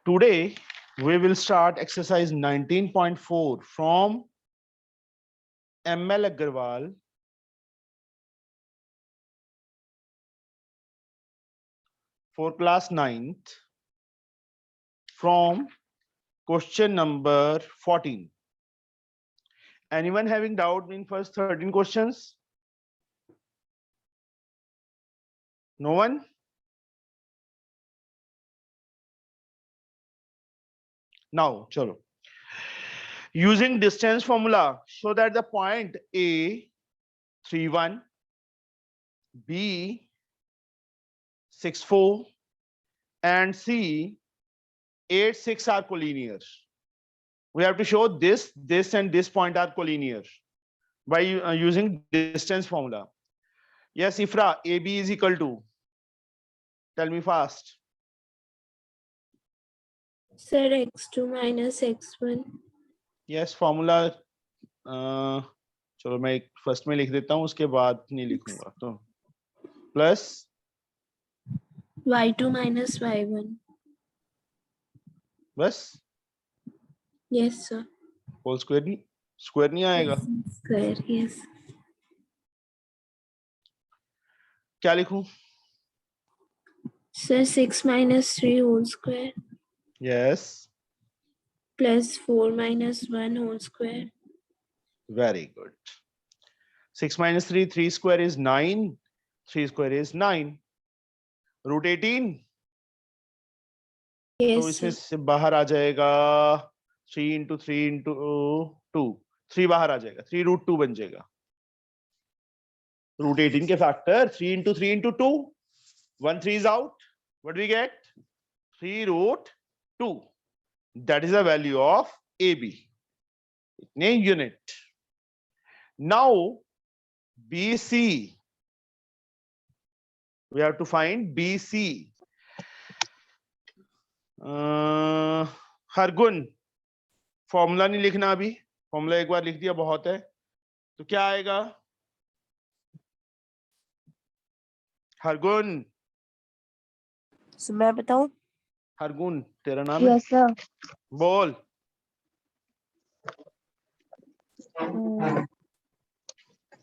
Today we will start exercise 19.4 from ML Agarwal for class 9th from question number 14. Anyone having doubt in first 13 questions? No one? Now, chalo. Using distance formula, show that the point A 3,1, B 6,4, and C 8,6 are collinear. We have to show this, and this point are collinear by using distance formula. Yes, Ifra, AB is equal to. Tell me fast. Sir, x2 minus x1. Yes, formula. चलो मैं first में लिख देता हूँ, उसके बाद नहीं लिखूंगा. तो प्लस y2 minus y1. बस Yes, sir. होल स्क्वायर नहीं आएगा. Square, yes. क्या लिखूं? Sir, 6 minus 3 whole square Yes, plus 4 minus 1 whole square. very good. 6 minus 3, 3 square is 9. 3 square is 9. Root 18. तो Yes, इसमें sir. से बाहर आ जाएगा 3 into 3 into 2. 3 बाहर आ जाएगा, 3 root 2 बन जाएगा. Root 18 के factor 3 into 3 into 2. 1 3 is out. What do we get? 3 root 2. That is the value of AB. इतने unit. Now BC. We have to find BC. Hargun formula नहीं लिखना अभी. फॉर्मूला एक बार लिख दिया बहुत है. तो क्या आएगा? हरगुन. मैं बताऊं? हरगुन तेरा नाम है? Yes sir. बोल.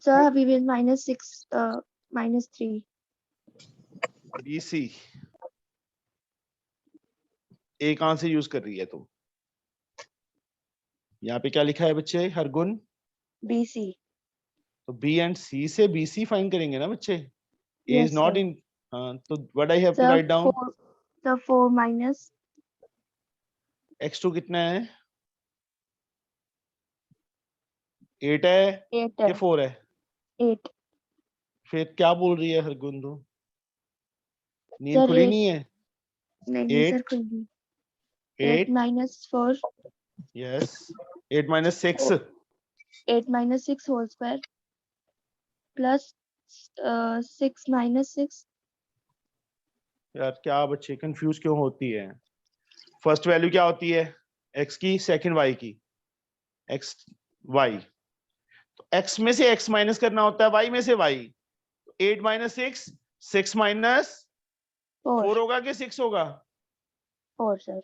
सर अभी भी -6 -3. BC. ए कहां से यूज कर रही है तुम? यहाँ पे क्या लिखा है बच्चे? हरगुन BC. तो B एंड C से BC फाइंड करेंगे ना बच्चे. A Yes, is not sir. in. तो what I have to Sir, write down? 4 minus x2 कितना है? 8 है 8 है. कि 4 है? 8. फिर क्या बोल रही है हरगुन? तो नींद Sir, खुली 8. नहीं है? नहीं सर 8 खुल गई. 8 8 minus 4. yes 8 minus 6 8 minus 6 whole square plus 6 minus 6. यार क्या बच्चे कंफ्यूज क्यों होती है? फर्स्ट वैल्यू क्या होती है? x की, सेकंड y की. x y तो x में से x माइनस करना होता है, y में से y. 8 minus 6 6 minus 4 होगा कि 6 होगा? 4 सर.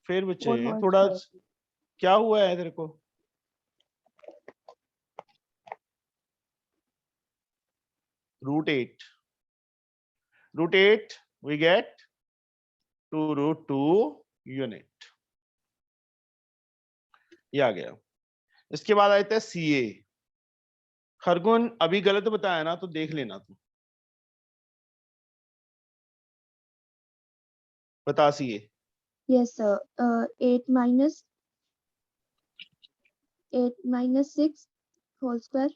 फिर बच्चे 4 whole थोड़ा square. क्या हुआ है तेरे को? root 8 we get 2 root 2 unit. ये आ गया. इसके बाद आता है CA. खरगुन अभी गलत बताया ना, तो देख लेना तू. बता CA. Yes sir. 8 minus 6 whole square.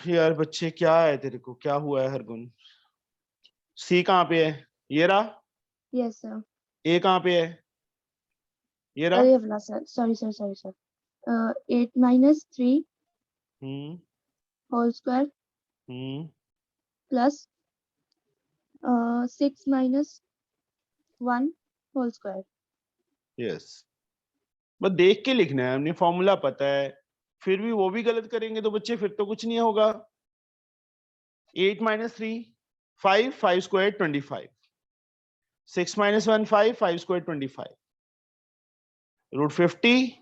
यार बच्चे क्या है तेरे को? क्या हुआ है हरगुन? C कहाँ पे है? ये रहा. Yes sir. A कहाँ पे है? ये रहा. अरे वाला sir. Sorry sir. 8 minus 3 whole square plus 6 minus 1 whole square. Yes. बस देख के लिखना है. हमने फॉर्मूला पता है, फिर भी वो भी गलत करेंगे तो बच्चे फिर तो कुछ नहीं होगा. 8 minus 3 5, 5 squared 25. 6 minus 1 5, 5 squared 25. Root 50.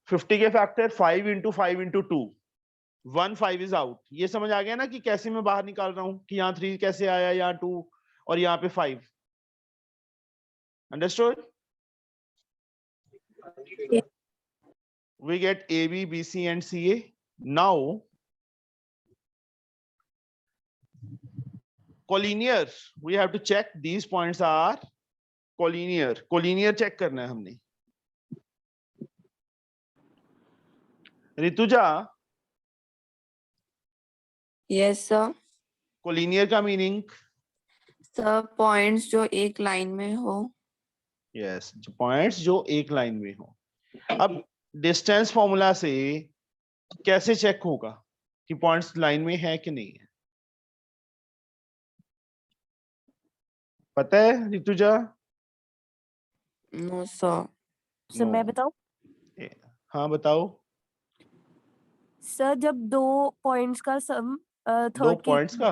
50 के factor 5 into 5 into 2. 1 5 is out. ये समझ आ गया ना कि कैसे मैं बाहर निकाल रहा हूं कि यहाँ 3 कैसे आया, यहाँ 2 और यहाँ पे 5. Understood? Yeah. We get AB, BC and CA. Now collinear, we have to check these points are collinear. Collinear check करना है हमने. Rutuja, yes sir. collinear का मीनिंग? सर पॉइंट्स जो एक लाइन में हो. यस, पॉइंट्स जो एक लाइन में हो. अब डिस्टेंस फॉर्मूला से कैसे चेक होगा कि पॉइंट्स लाइन में है कि नहीं है? पता है ऋतुजा? No sir. सर मैं No. बताऊं? हाँ बताओ. सर जब दो पॉइंट्स का सम दो थर्ड पॉइंट्स का?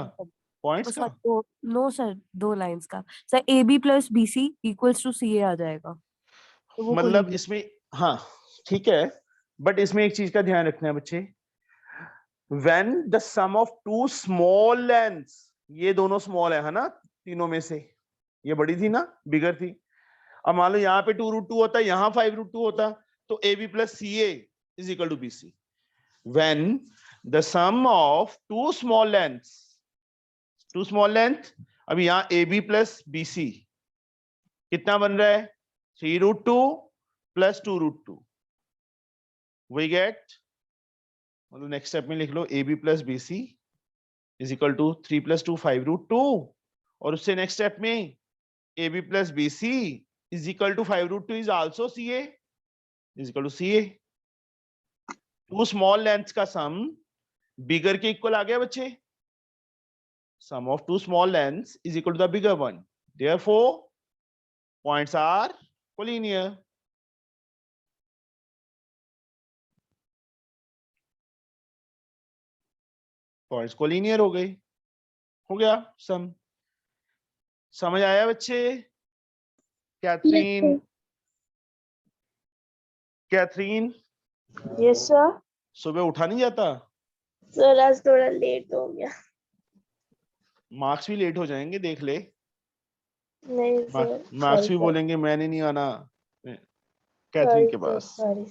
पॉइंट्स का? नो सर, दो लाइंस का. Sir A B plus B C equals to C A आ जाएगा. तो वो मतलब collinear. इसमें, हाँ ठीक है, बट इसमें एक चीज का ध्यान रखना है बच्चे. When the sum of two small lengths, ये दोनों स्मॉल है ना तीनों में से, ये बड़ी थी ना, बिगर थी. अब मान लो यहाँ पे 2√2 होता, यहाँ 5√2 होता, तो AB plus CA is equal to BC. When the sum of two small length, अभी यहाँ AB plus BC कितना बन रहा है? 3√2 plus 2√2. We get, मतलब नेक्स्ट स्टेप में लिख लो AB plus BC is equal to 3 plus 2 5√2, और उससे नेक्स्ट स्टेप में AB plus BC is equal to 5√2 is also CA is equal to CA. Two small lengths का सम बिगर के equal आ गया बच्चे. Sum of two small lengths is equal to the bigger one. Therefore points are collinear. Points collinear हो गए, हो गया sum. समझ आया बच्चे? Catherine, Catherine yes sir. सुबह उठा नहीं जाता? सर आज थोड़ा लेट हो गया. मार्क्स भी लेट हो जाएंगे, देख ले. नहीं सर. मार्क्स भी बोलेंगे मैंने नहीं आना कैथरीन के पास. Sorry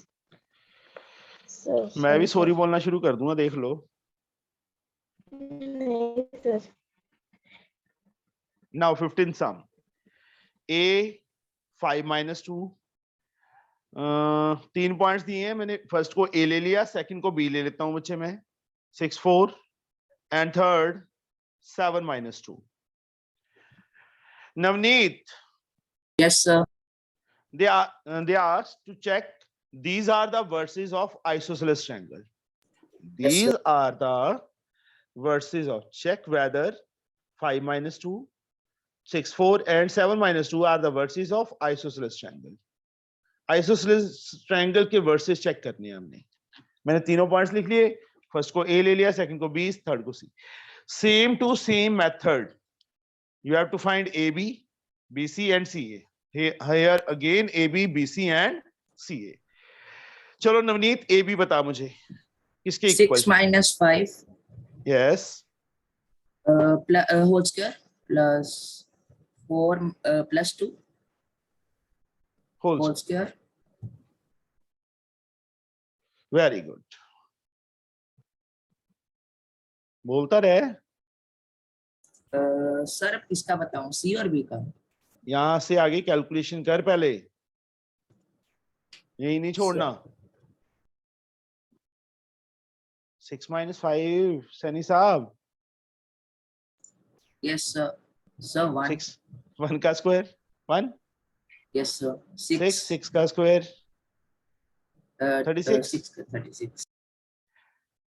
sir. मैं भी सॉरी बोलना शुरू कर दूंगा, देख लो. नहीं sir. Now 15th sum. A 5 minus 2. 3 points दिए हैं मैंने. फर्स्ट को A ले लिया, सेकंड को B ले लेता हूं बच्चे मैं. 6 4 and third 7 minus 2. Navneet, Yes, sir. they asked to check these are the verses of isosceles triangle. Yes, These sir. are the verses of, check whether 5 minus 2, 6 4 and 7 minus 2 are the verses of isosceles triangle. Isosceles triangle के verses check करने हैं हमने. मैंने तीनों points लिख लिए. First को A ले लिया, सेकंड को B, थर्ड को C. Same to same method. You have to find AB, BC and CA. Here again AB, BC and CA. चलो नवनीत AB बता मुझे किसके equal? 6 minus 5 Yes. whole square plus 4 plus 2 Whole whole square. square. Very good. बोलता रहे. Sir अब किसका बताऊं, C और B का? यहां से आगे कैलकुलेशन कर पहले, यही नहीं छोड़ना. 6 minus 5 सनी साहब. Yes, sir. Sir, 1. 6 1 का स्क्वायर 1. Yes, sir. 6 6 का स्क्वायर 36. 36.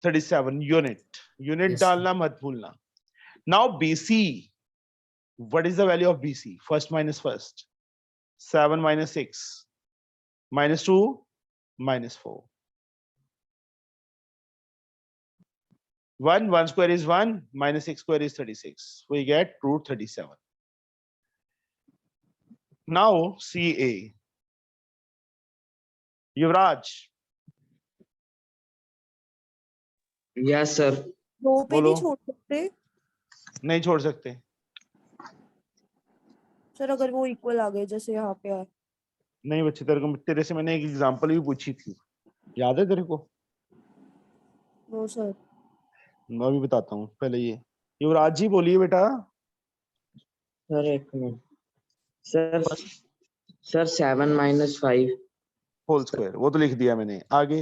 37 यूनिट. Unit Yes. डालना मत भूलना. Now BC, what is the value of BC? First minus first. 7 minus 6 minus 2 minus 4. 1 square is 1 minus x square is 36. We get root 37. Now CA. Yuvraj, Yes, sir. दो पे बोलो। नहीं छोड़ सकते नहीं छोड़ सकते। सर, अगर वो इक्वल आ गए जैसे यहाँ पे है। नहीं बच्चे, तेरे से मैंने एक एग्जांपल भी पूछी थी, याद है तेरे को? No sir. मैं भी बताता हूँ पहले ये। युवराज जी बोलिए बेटा। सर एक minute. Sir 7 minus 5 whole square, वो तो लिख दिया मैंने। आगे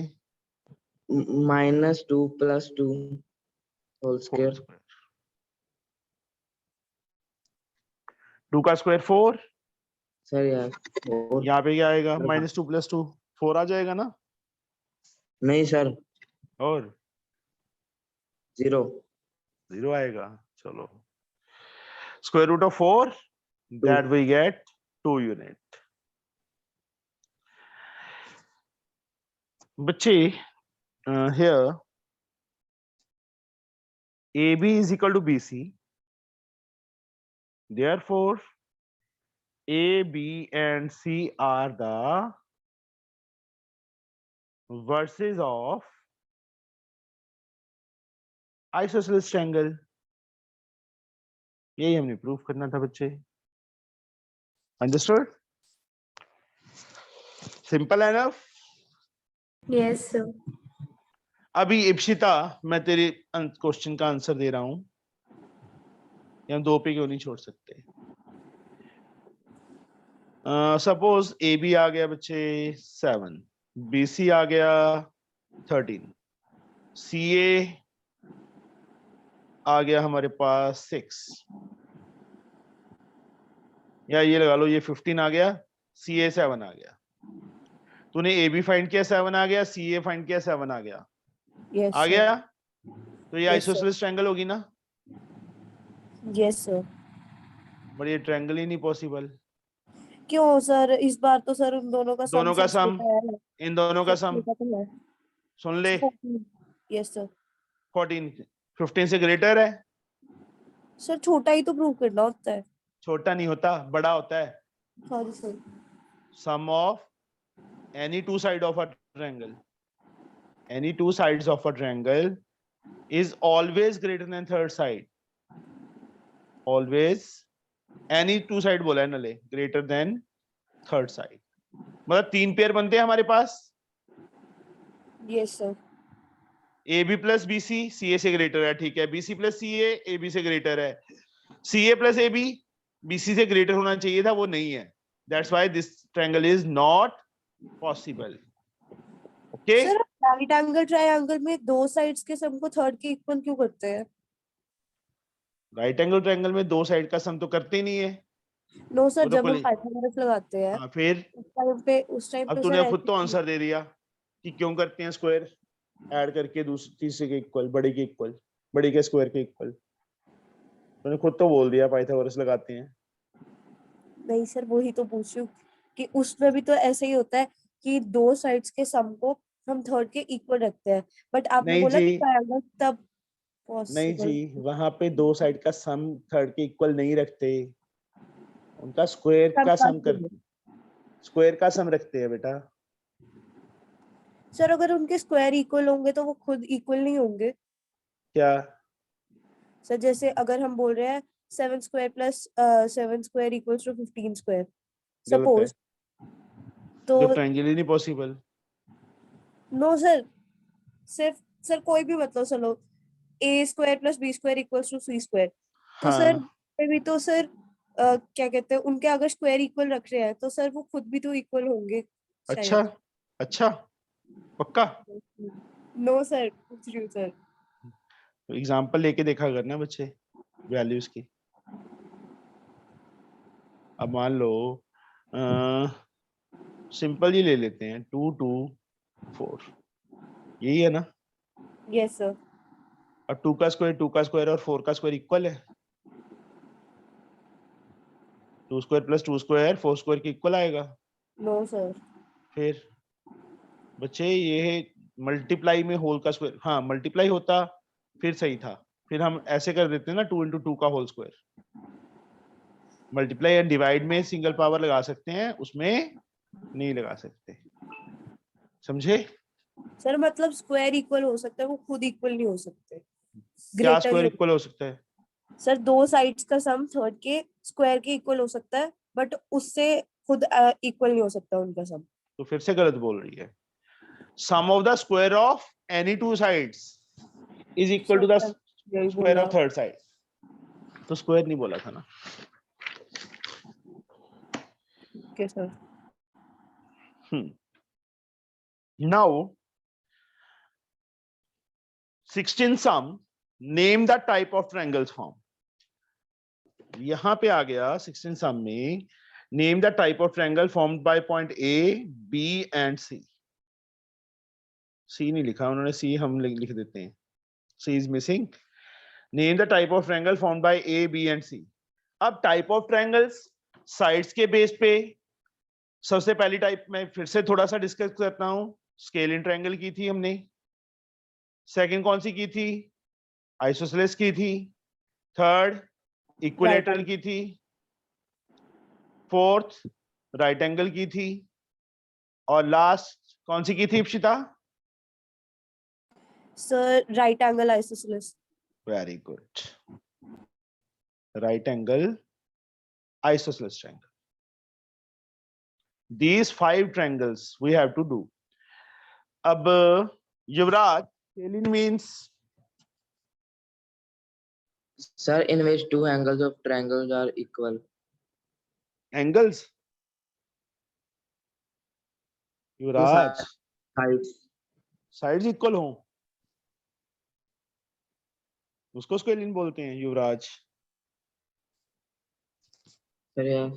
minus 2 plus 2 whole whole square. Square. 2 का स्क्वायर 4, सर यार 4 यहाँ पे क्या आएगा? -2 + 2 4 आ जाएगा ना? नहीं सर, और 0 0 आएगा। चलो, square root of 4, that we get 2 unit. बच्चे, here AB is equal to BC, therefore A, B and C are the verses of isosceles triangle. यही हमने प्रूफ करना था बच्चे। Understood? Simple enough. Yes, sir. अभी इप्सिता, मैं तेरे क्वेश्चन का आंसर दे रहा हूं, हम 2 पे क्यों नहीं छोड़ सकते? सपोज ए बी आ गया बच्चे 7, बी सी आ गया 13, सी ए आ गया हमारे पास 6, या ये लगा लो ये 15 आ गया, सी ए 7 आ गया। तूने ए बी फाइंड किया 7 आ गया, सी ए फाइंड किया 7 आ गया। यस आ गया? तो ये Yes, sir. आइसोसेलेस ट्रायंगल होगी ना? Yes sir. बट ये ट्रायंगल ही नहीं पॉसिबल। क्यों सर? इस बार तो सर उन दोनों का दोनों का सबसे सम, छोटा है। इन दोनों का सम सबसे छोटा तो है। सुन ले। Yes sir. 14 15 से ग्रेटर है। सर छोटा ही तो प्रूव करना होता है। छोटा नहीं होता, बड़ा होता है। Sorry sir. Sum of any two side of a triangle, any two sides of a triangle is always greater than third side. Always, any two side बोला है नले, greater than third side. मतलब 3 पेयर बनते हैं हमारे पास। Yes sir. A B plus B C, C A से greater है, ठीक है। B C plus C A B से ग्रेटर है। C A plus A B सी से ग्रेटर होना चाहिए था, वो नहीं है। That's why this triangle is not possible. Okay? Sir right angle triangle में दो साइड्स के सम को थर्ड के इक्वल क्यों करते हैं? राइट एंगल ट्रायंगल में 2 साइड का सम तो करते ही नहीं है। नो सर, वो तो जब हम पहले- पाइथागोरस लगाते हैं हाँ, फिर उस टाइम अब पे तूने सर खुद तो आंसर दे दिया कि क्यों करते हैं स्क्वायर ऐड करके दूसरे तीसरे के इक्वल, बड़े के इक्वल, बड़े के स्क्वायर के इक्वल। तूने खुद तो बोल दिया पाइथागोरस लगाते हैं। नहीं सर, वही तो पूछ रही हूँ कि उसमें भी तो ऐसे ही होता है कि दो साइड्स के सम को हम थर्ड के इक्वल रखते हैं, बट आपने नहीं बोला जी। ट्रायंगल तब नहीं पॉसिबल। जी, वहां पे 2 साइड का सम थर्ड के इक्वल नहीं रखते, उनका स्क्वायर का सम कर, स्क्वायर का सम रखते हैं बेटा। सर अगर उनके स्क्वायर इक्वल होंगे तो वो खुद इक्वल नहीं होंगे क्या? सर? जैसे अगर हम बोल रहे हैं 7 square plus 7 square equals to 15 square गलत है, सपोज, तो जो ट्रायंगल ही नहीं पॉसिबल। नो सर, सिर्फ सर कोई भी मतलब चलो A square plus B square equals to C square, तो सर हाँ, ये भी तो सर क्या कहते हैं, उनके अगर स्क्वायर इक्वल रख रहे हैं तो सर वो खुद भी तो इक्वल होंगे अच्छा अच्छा, पक्का? नो सर, पूछ रही हूँ सर। एग्जाम्पल लेके देखा करना बच्चे वैल्यूज की। अब मान लो सिंपल ही ले लेते हैं, 2 2 4, यही है ना? Yes sir. और 2 का स्क्वायर और 4 का स्क्वायर इक्वल है। 2 स्क्वायर प्लस 2 स्क्वायर 4 स्क्वायर के इक्वल आएगा। No sir. फिर बच्चे ये मल्टीप्लाई में होल का स्क्वायर, हाँ मल्टीप्लाई होता फिर सही था। फिर हम ऐसे कर देते हैं ना 2 into 2 का whole square. Multiply and divide में सिंगल पावर लगा सकते हैं, उसमें नहीं लगा सकते। समझे? सर मतलब स्क्वायर इक्वल हो सकता है, वो खुद इक्वल नहीं हो सकते। क्या ग्रेटर स्क्वायर इक्वल हो सकता है? सर दो साइड्स का सम थर्ड के स्क्वायर के इक्वल हो सकता है, बट उससे खुद इक्वल नहीं हो सकता उनका सम। तो फिर से गलत बोल रही है। Sum of the square of any two sides is equal to the यही स्क्वायर बोला। Of third side. तो स्क्वायर नहीं बोला था ना। Okay sir. Now 16 sum, name the type of triangles formed. यहां पे आ गया 16 sum में name the type of triangle formed by point A, B and C. C नहीं लिखा उन्होंने, C हम लिख देते हैं। C is missing. Name the type of triangle formed by A, B and C. अब type of triangles sides के base पे सबसे पहली टाइप में फिर से थोड़ा सा डिस्कस करता हूं। स्केलिन ट्रायंगल की थी हमने। सेकंड कौन सी की थी? आइसोसेलेस की थी। थर्ड इक्विलेटरल की थी। फोर्थ राइट एंगल की थी। और लास्ट कौन सी की थी Ipshita? Sir right angle isosceles. Very good, right angle isosceles triangle. These 5 triangles we have to do. अब युवराज, scalene means Sir, in which two angles of triangles are equal. angles. Yuvraj, Heights. Sides equal हो उसको scalene बोलते हैं युवराज। Sir, yeah.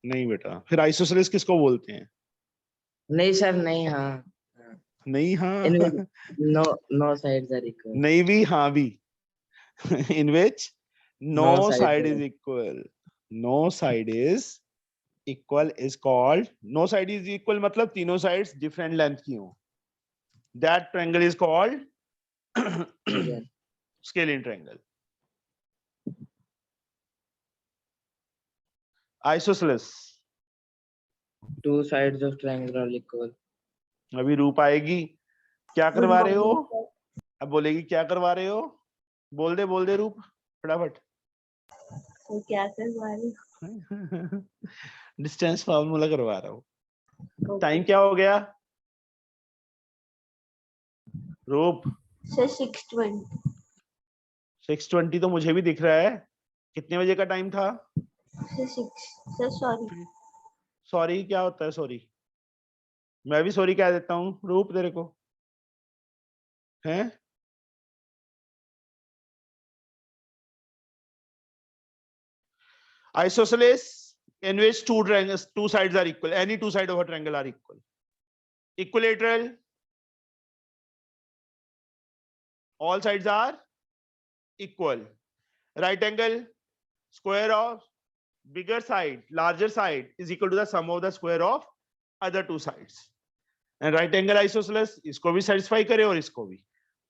नहीं बेटा, फिर isosceles किसको बोलते हैं? नहीं सर, नहीं, हाँ। नहीं हाँ In which no sides are equal. नहीं भी हाँ भी। In which no No side side is- is equal. No side is equal is called, no side is equal मतलब तीनों sides different length की हो। That triangle is called Yeah. scalene triangle. Isosceles. Two sides of triangle are equal. अभी रूप आएगी। क्या Good करवा रहे हो? morning, sir. अब बोलेगी क्या करवा रहे हो? बोल दे रूप फटाफट। तो क्या करवा रही डिस्टेंस फार्मूला करवा रहा हूँ। हो? टाइम क्या हो गया रूप? सर 6:20। 6:20 तो मुझे भी दिख रहा है। कितने बजे का टाइम था? Sir sorry. सॉरी क्या होता है? सॉरी मैं भी सॉरी कह देता हूँ रूप तेरे को हैं। Isosceles in which two triangles, two sides are equal. Any two sides of a triangle are equal. Equilateral, all sides are equal. Right angle, square of bigger side, larger side is equal to the sum of the square of other two sides. And right angle isosceles इसको भी satisfy करे और इसको भी।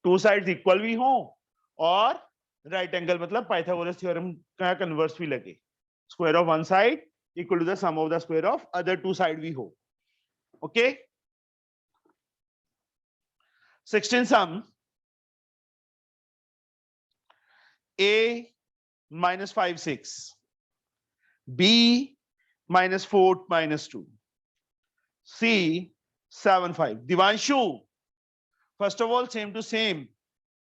Two sides equal भी हो और right angle मतलब पाइथागोरस थ्योरम का कन्वर्स भी लगे। Square of one side equal to the sum of the square of other two side भी हो। Okay? 16 sum A minus 5 6, B minus 4 minus 2, C 7 5. Divanshu, first of all same to same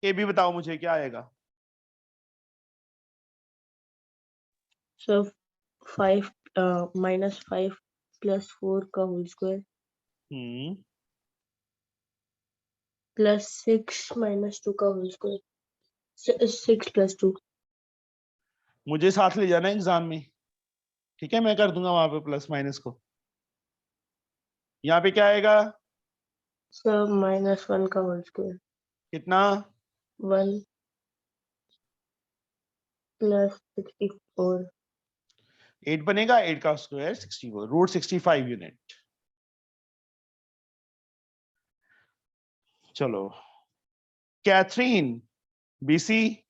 A B बताओ मुझे क्या आएगा? सो 5 -5 + 4 का whole square plus 6 - 2 का whole square 6 + 2। मुझे साथ ले जाना एग्जाम में, ठीक है? मैं कर दूंगा वहां पे प्लस माइनस को। यहाँ पे क्या आएगा? सर -1 का होल स्क्वायर कितना? 1 + 64। 8 बनेगा, 8 का स्क्वायर 64, रूट 65 यूनिट। चलो Catherine, BC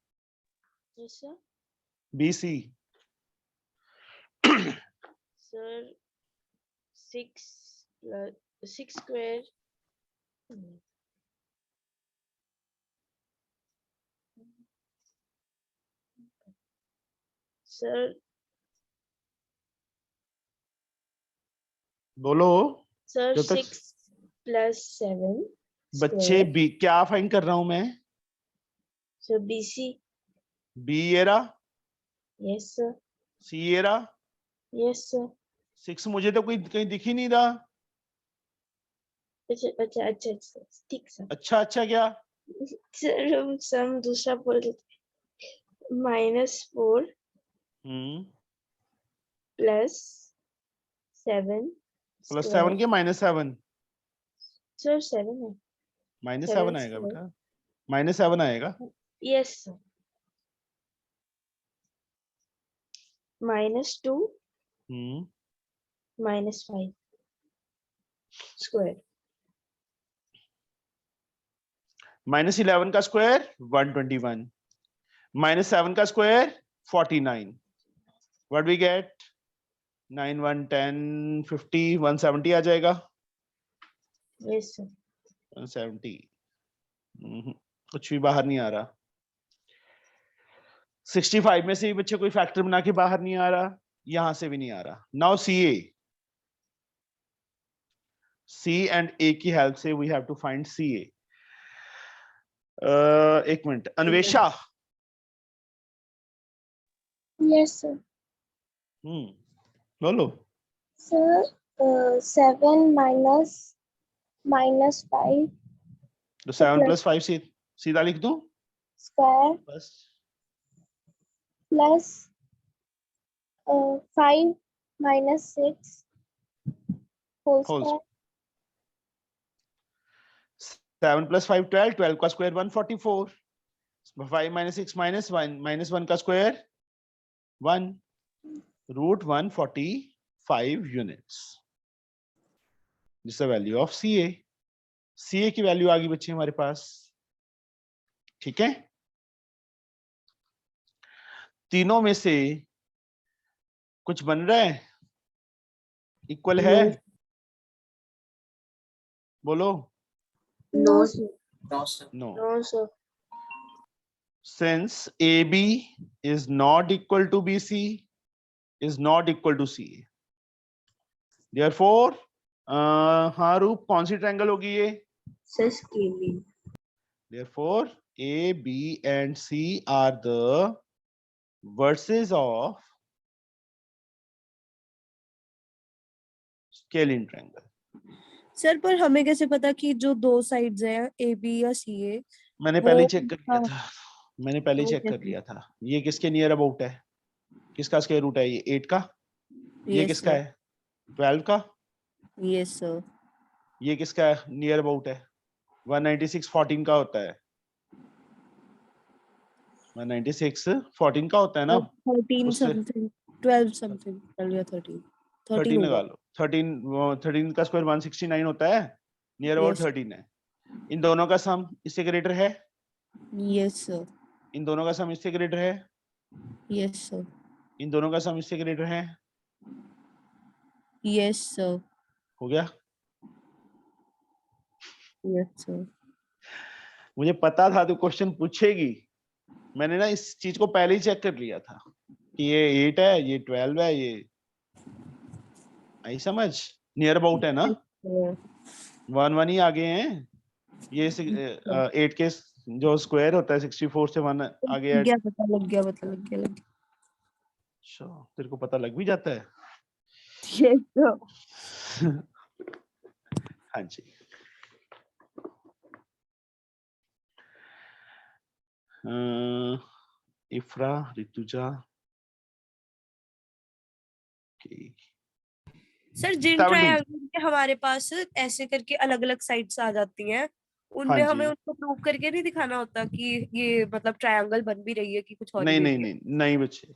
Yes, sir. BC Sir, 6 plus 6 square. Sir, बोलो sir, जब तक 6 plus 7 बच्चे square. बी क्या फाइंड कर रहा हूं मैं Sir, BC. बी ये रहा Yes, sir. सी ये रहा Yes, sir. 6 मुझे तो कोई कहीं दिख ही नहीं रहा अच्छा ठीक सर. अच्छा अच्छा क्या सर हम दूसरा बोल देते. -4 plus 7 प्लस square. 7 के -7 सर 7 है. -7 आएगा square. बेटा -7 आएगा Yes, sir. -2 -5 square. -11 का स्क्वायर 121 -7 का स्क्वायर 49 व्हाट वी गेट 9 1 10 50 170 आ जाएगा Yes, sir. 170 कुछ भी बाहर नहीं आ रहा 65 में से भी बच्चे कोई फैक्टर बना के बाहर नहीं आ रहा यहां से भी नहीं आ रहा नाउ सी एंड ए की हेल्प से we have to find CA एक मिनट अन्वेषा Yes, sir. बोलो Sir, 7 minus -5 तो 7 plus- प्लस 5 सीधा लिख दूं square बस plus 5 minus 6 whole Whole square. 7 plus 5 12 12 का स्क्वायर 144 5 minus 6 -1 -1 का square 1 root 145 units this the value of CA की वैल्यू आ गई बच्चे हमारे पास ठीक है तीनों में से कुछ बन रहा है इक्वल है बोलो No, sir. No, sir. No No, sir. since AB is not equal to BC is not equal to CA therefore हाँ रूप कौन सी ट्रायंगल होगी ये Sir, KB. therefore A B and C are the verses of scalene triangle sir पर हमें कैसे पता कि जो दो साइड्स हैं ए बी या सी ए मैंने वो- पहले ही चेक कर लिया हाँ। था मैंने पहले ही वो चेक कर कैसे? लिया था ये किसके नियर अबाउट है किसका स्क्वायर रूट है ये 8 का ये Yes, किसका sir. है 12 का Yes, sir. ये किसका नियर अबाउट है 196 14 का होता है 196 14 का होता है ना 13 उससे- something 12 something 12 या 13 13 लगा होगा। लो 13 का स्क्वायर 169 होता है नियर अबाउट Yes. 13 है इन दोनों का सम इससे ग्रेटर है Yes, sir. इन दोनों का सम इससे ग्रेटर है Yes, sir. इन दोनों का सम इससे ग्रेटर है Yes, sir. हो गया Yes, sir. मुझे पता था तू क्वेश्चन पूछेगी मैंने ना इस चीज को पहले ही चेक कर लिया था कि ये 8 है ये 12 है ये आई समझ नियर अबाउट है ना Yeah. 1 1 ही आगे हैं ये 8 के जो स्क्वायर होता है 64 से 1 आगे ऐड लग गया अच्छा तेरे को पता लग भी जाता है Yes, sir. हाँ जी इफ्रा ऋतुजा सर जिन 17 ट्रायंगल के हमारे पास ऐसे करके अलग अलग साइड्स आ जाती हैं उनमें हाँ हमें जी। उसको प्रूव करके नहीं दिखाना होता कि ये मतलब ट्रायंगल बन भी रही है कि कुछ और नहीं ही नहीं रही है। नहीं नहीं बच्चे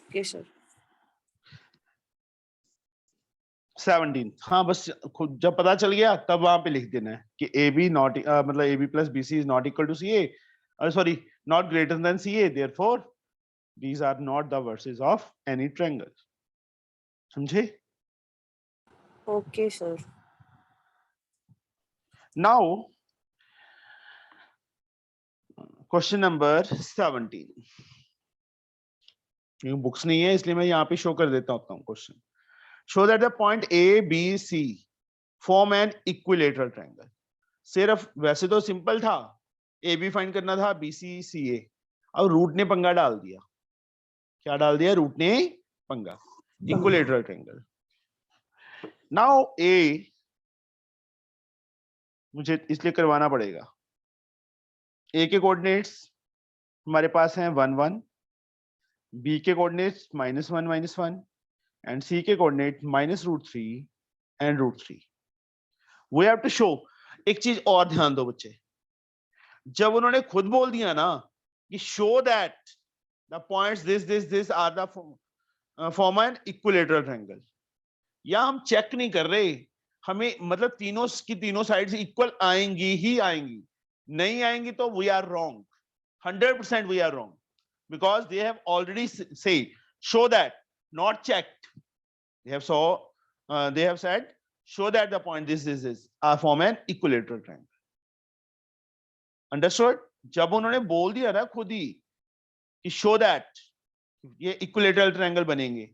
Okay, sir. 17। हाँ बस खुद जब पता चल गया तब वहां पे लिख देना है कि ए बी नॉट मतलब A B plus B C is not equal to C A, sorry not greater than C A, therefore these are not the verses of any triangle. समझे? Okay sir. Now question number 17. ये books नहीं है इसलिए मैं यहाँ पे show कर देता हूँ question. Show that the point A, B, C form an equilateral triangle. सिर्फ वैसे तो सिंपल था, ए बी फाइंड करना था, बी सी सी ए, अब रूट ने पंगा डाल दिया। क्या डाल दिया? रूट ने पंगा। Equilateral triangle. नाउ ए मुझे इसलिए करवाना पड़ेगा, ए के कोऑर्डिनेट्स हमारे पास हैं 1 1, बी के कोऑर्डिनेट्स -1 -1 एंड सी के coordinate -√3 and √3। We have to show. एक चीज और ध्यान दो बच्चे, जब उन्होंने खुद बोल दिया ना कि show that the points this are the form an equilateral triangle, या हम चेक नहीं कर रहे, हमें मतलब तीनों की तीनों साइड्स इक्वल आएंगी ही आएंगी, नहीं आएंगी तो we are wrong, 100% we are wrong, because they have already say show that, not checked. They have said show that the point this are form an equilateral triangle. Understood? जब उन्होंने बोल दिया ना खुद ही कि show that ये equilateral triangle बनेंगे,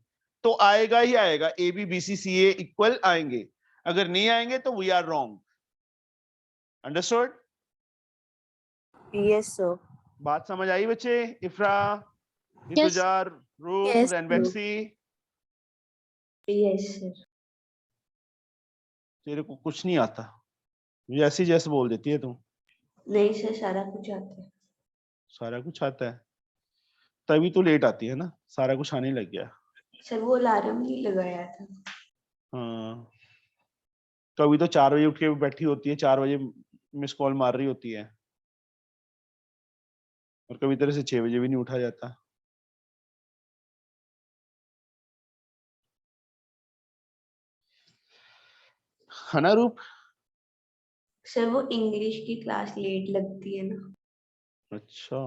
तो आएगा ही आएगा, A B B C C A equal आएंगे, अगर नहीं आएंगे तो we are wrong. Understood? Yes sir. बात समझ आई बच्चे? इफ्रा, इंतजार, रूप, Yes, रैनबैक्सी, यस सर। तेरे को कुछ नहीं आता, जैसी जैसे बोल देती है तू। नहीं सर, सारा कुछ आता है। सारा कुछ आता है तभी तो लेट आती है ना, सारा कुछ आने लग गया। सर वो अलार्म नहीं लगाया था। हाँ, कभी तो 4 बजे उठ के बैठी होती है, 4 बजे मिस कॉल मार रही होती है, और कभी तरह से 6 बजे भी नहीं उठा जाता। है ना रूप? सर वो इंग्लिश की क्लास लेट लगती है ना। अच्छा,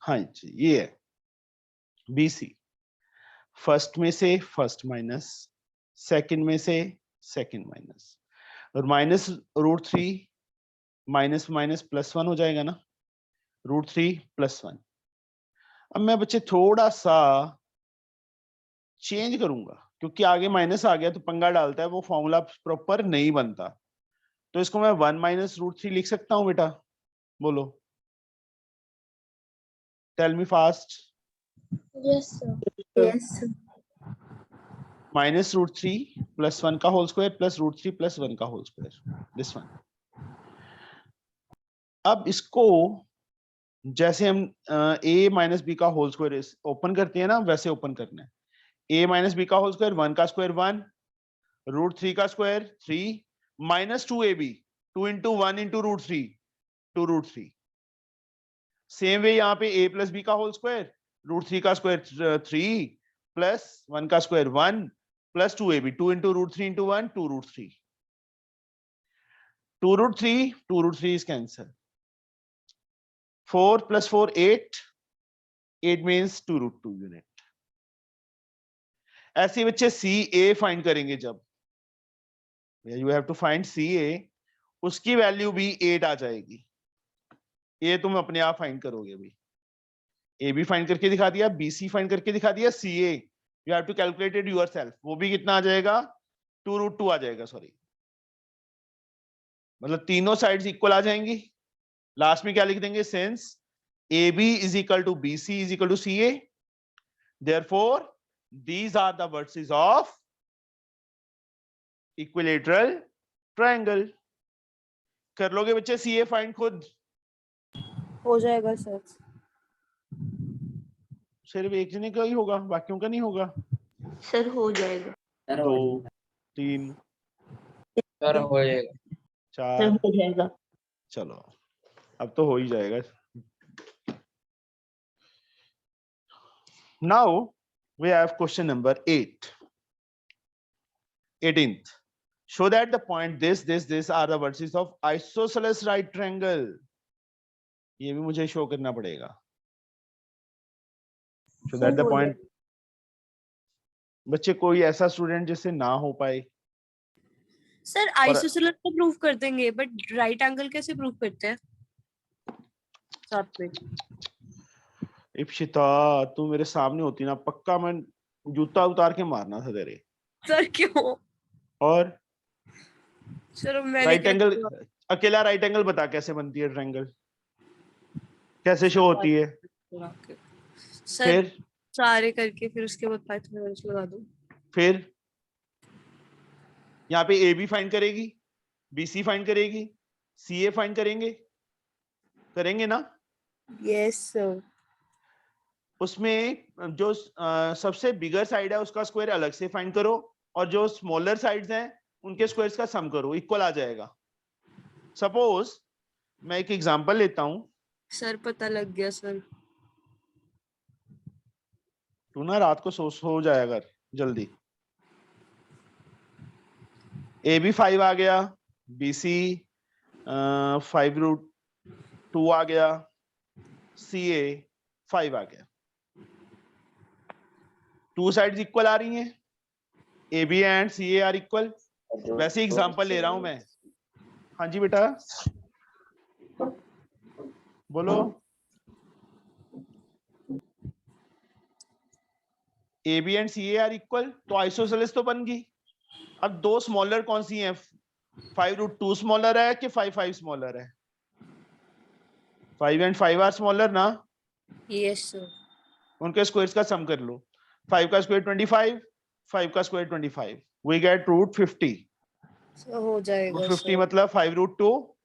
हाँ जी, ये है बीसी। फर्स्ट में से फर्स्ट माइनस, सेकंड में से सेकंड माइनस, और -√3 माइनस माइनस +1 हो जाएगा ना, √3 +1। अब मैं बच्चे थोड़ा सा चेंज करूंगा, क्योंकि आगे माइनस आ गया तो पंगा डालता है, वो फॉर्मूला प्रॉपर नहीं बनता, तो इसको मैं 1 - √3 लिख सकता हूं बेटा? बोलो, tell me fast. Yes sir. yes, -√3 +1 का होल स्क्वायर प्लस √3 +1 का होल स्क्वायर, दिस वन। अब इसको जैसे हम a - b का होल स्क्वायर ओपन करते हैं ना, वैसे ओपन करना है। a - b का होल स्क्वायर 1 का स्क्वायर 1, √3 का स्क्वायर 3, -2ab 2 × 1 × √3 2 √3। सेम वे यहाँ पे a + b का होल स्क्वायर, √3 का स्क्वायर 3 प्लस 1 का square 1 plus 2ab 2 × √3 × 1 2 √3 2 √3 2 √3 is cancel, 4 + 4 8 means 2 √2 unit। ऐसे बच्चे सी ए फाइंड करेंगे, जब यू हैव टू फाइंड सी ए, उसकी वैल्यू भी 8 आ जाएगी। ये तुम अपने आप फाइंड करोगे अभी। ए बी फाइंड करके दिखा दिया, बी सी फाइंड करके दिखा दिया, C A you have to calculate it yourself, वो भी कितना आ जाएगा? 2 √2 आ जाएगा, सॉरी, मतलब तीनों साइड्स इक्वल आ जाएंगी। लास्ट में क्या लिख देंगे? Since A B is equal to B C is equal to C A, therefore these are the vertices of equilateral triangle। कर लोगे बच्चे सी ए फाइंड खुद? हो जाएगा सर। सिर्फ एक जने का ही होगा, बाकियों का नहीं होगा? सर हो जाएगा। सर 2 हो जाएगा। 3 सर हो जाएगा। 4, हो जाएगा। चलो अब तो हो ही जाएगा। Now we have question number 8. 18th. Show that the point this are the vertices of isosceles right triangle. ये भी मुझे शो करना पड़ेगा. Show that the point. बच्चे कोई ऐसा स्टूडेंट जिससे ना हो पाए. सर आइसोसेलेस तो प्रूव कर देंगे बट राइट एंगल कैसे प्रूव करते हैं साथ में? इप्शिता तू मेरे सामने होती ना पक्का मैं जूता उतार के मारना था तेरे. सर क्यों? और सर मैंने राइट क्या एंगल किया? अकेला राइट एंगल बता कैसे बनती है ट्रायंगल, कैसे शो होती है. सर फिर सारे करके फिर उसके बाद पाइथागोरस लगा दूं. फिर यहाँ पे ए बी फाइंड करेगी, बी सी फाइंड करेगी, सी ए फाइंड करेंगे ना. Yes sir. उसमें जो सबसे बिगर साइड है उसका स्क्वायर अलग से फाइंड करो और जो स्मॉलर साइड्स हैं उनके स्क्वायर्स का सम करो, इक्वल आ जाएगा. सपोज मैं एक एग्जांपल लेता हूं. सर पता लग गया सर. तू ना रात को सो जाएगा जल्दी. ए बी 5 आ गया, बी सी 5√2 आ गया, सी ए 5 आ गया. टू साइड्स इक्वल आ रही हैं, A B and C A are equal. वैसे एग्जांपल ले रहा हूं मैं. हाँ जी बेटा बोलो. A B and C A are equal तो आइसोसेलेस तो बन गई. अब दो स्मॉलर कौन सी हैं? 5√2 स्मॉलर है कि 5 स्मॉलर है? 5 एंड 5 आर स्मॉलर ना. Yes sir. उनके स्क्वायर्स का सम कर लो. 5 का स्क्वायर 25, 5 का स्क्वायर 25. We get √50. सर हो जाएगा. 50 मतलब 5√2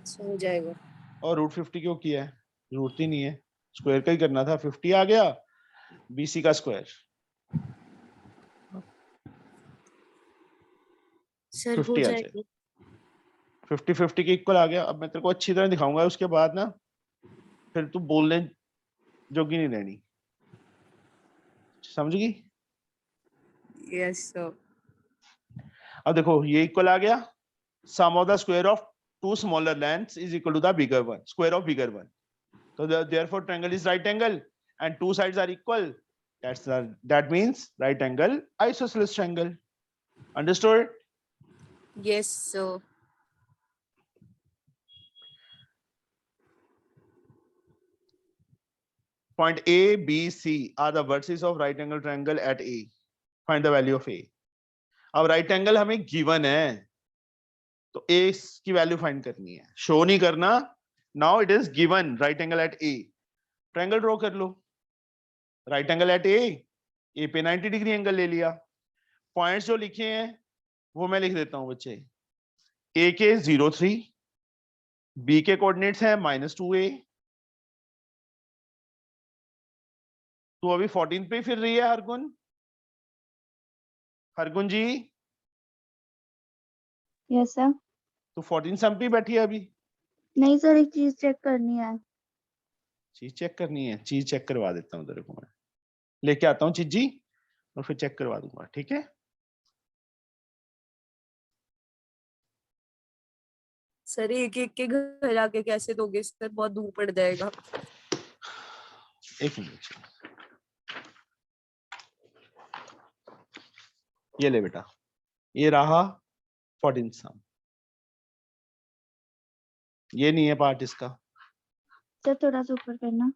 सर हो जाएगा. और √50 क्यों किया है? जरूरत ही नहीं है, स्क्वायर का ही करना था. 50 आ गया, बीसी का स्क्वायर सर हो 50 आ जाएगा. 50 के इक्वल आ गया. अब मैं तेरे को अच्छी तरह दिखाऊंगा, उसके बाद ना फिर तू बोलने जोगी नहीं रहनी. समझ गई? Yes sir. अब देखो ये इक्वल आ गया. Sum of the square of two smaller lengths is equal to the bigger one, square of bigger one. So therefore triangle is right angle and two sides are equal. That means right angle isosceles triangle. Understood? Yes sir. Point A, B, C are the vertices of right angle triangle at A. Find the value of A. अब right angle हमें given है तो A की value find करनी है, show नहीं करना. Now it is given right angle at A. Triangle draw कर लो. राइट एंगल एट ए पे 90 डिग्री एंगल ले लिया. पॉइंट्स जो लिखे हैं वो मैं लिख देता हूं बच्चे. ए के 0, 3, बी के कोऑर्डिनेट्स हैं -2a. तो अभी 14 पे फिर रही है हरगुन जी. Yes sir. तो 14 सम पे बैठी है अभी. नहीं सर, एक चीज चेक करनी है. चीज चेक करनी है? चीज चेक करवा देता हूँ तेरे को, मैं लेके आता हूँ चीजी और फिर चेक करवा दूंगा. ठीक है सर एक एक के घर आके कैसे दोगे सर? बहुत दूर पड़ जाएगा. एक मिनट. ये ले बेटा, ये रहा 14 सम. ये नहीं है पार्ट इसका. सर थोड़ा सा ऊपर करना.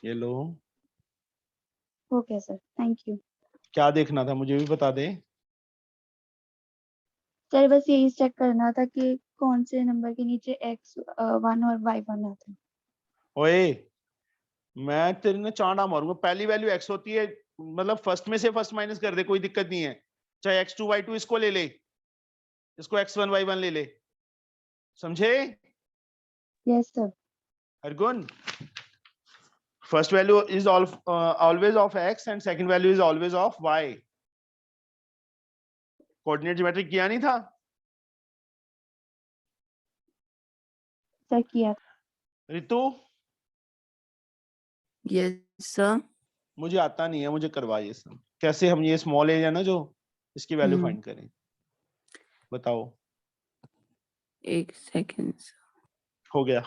ये लो. Okay sir, thank you. क्या देखना था मुझे भी बता दे. सर बस यही चेक करना था कि कौन से नंबर के नीचे x1 और y1 आता है. ओए मैं तेरे ने चांडा मारूंगा. पहली वैल्यू x होती है, मतलब फर्स्ट में से फर्स्ट माइनस कर दे, कोई दिक्कत नहीं है. चाहे x2 y2 इसको ले ले, इसको x1 y1 ले ले. समझे? Yes sir. Hargun, first value is always of x and second value is always of y. Coordinate geometry किया नहीं था? सर किया. Ritu Yes, sir. मुझे आता नहीं है, मुझे करवाइए सर, कैसे हम ये स्मॉल एरिया ना जो इसकी वैल्यू हम्म। फाइंड करें, बताओ। एक सेकंड। हो गया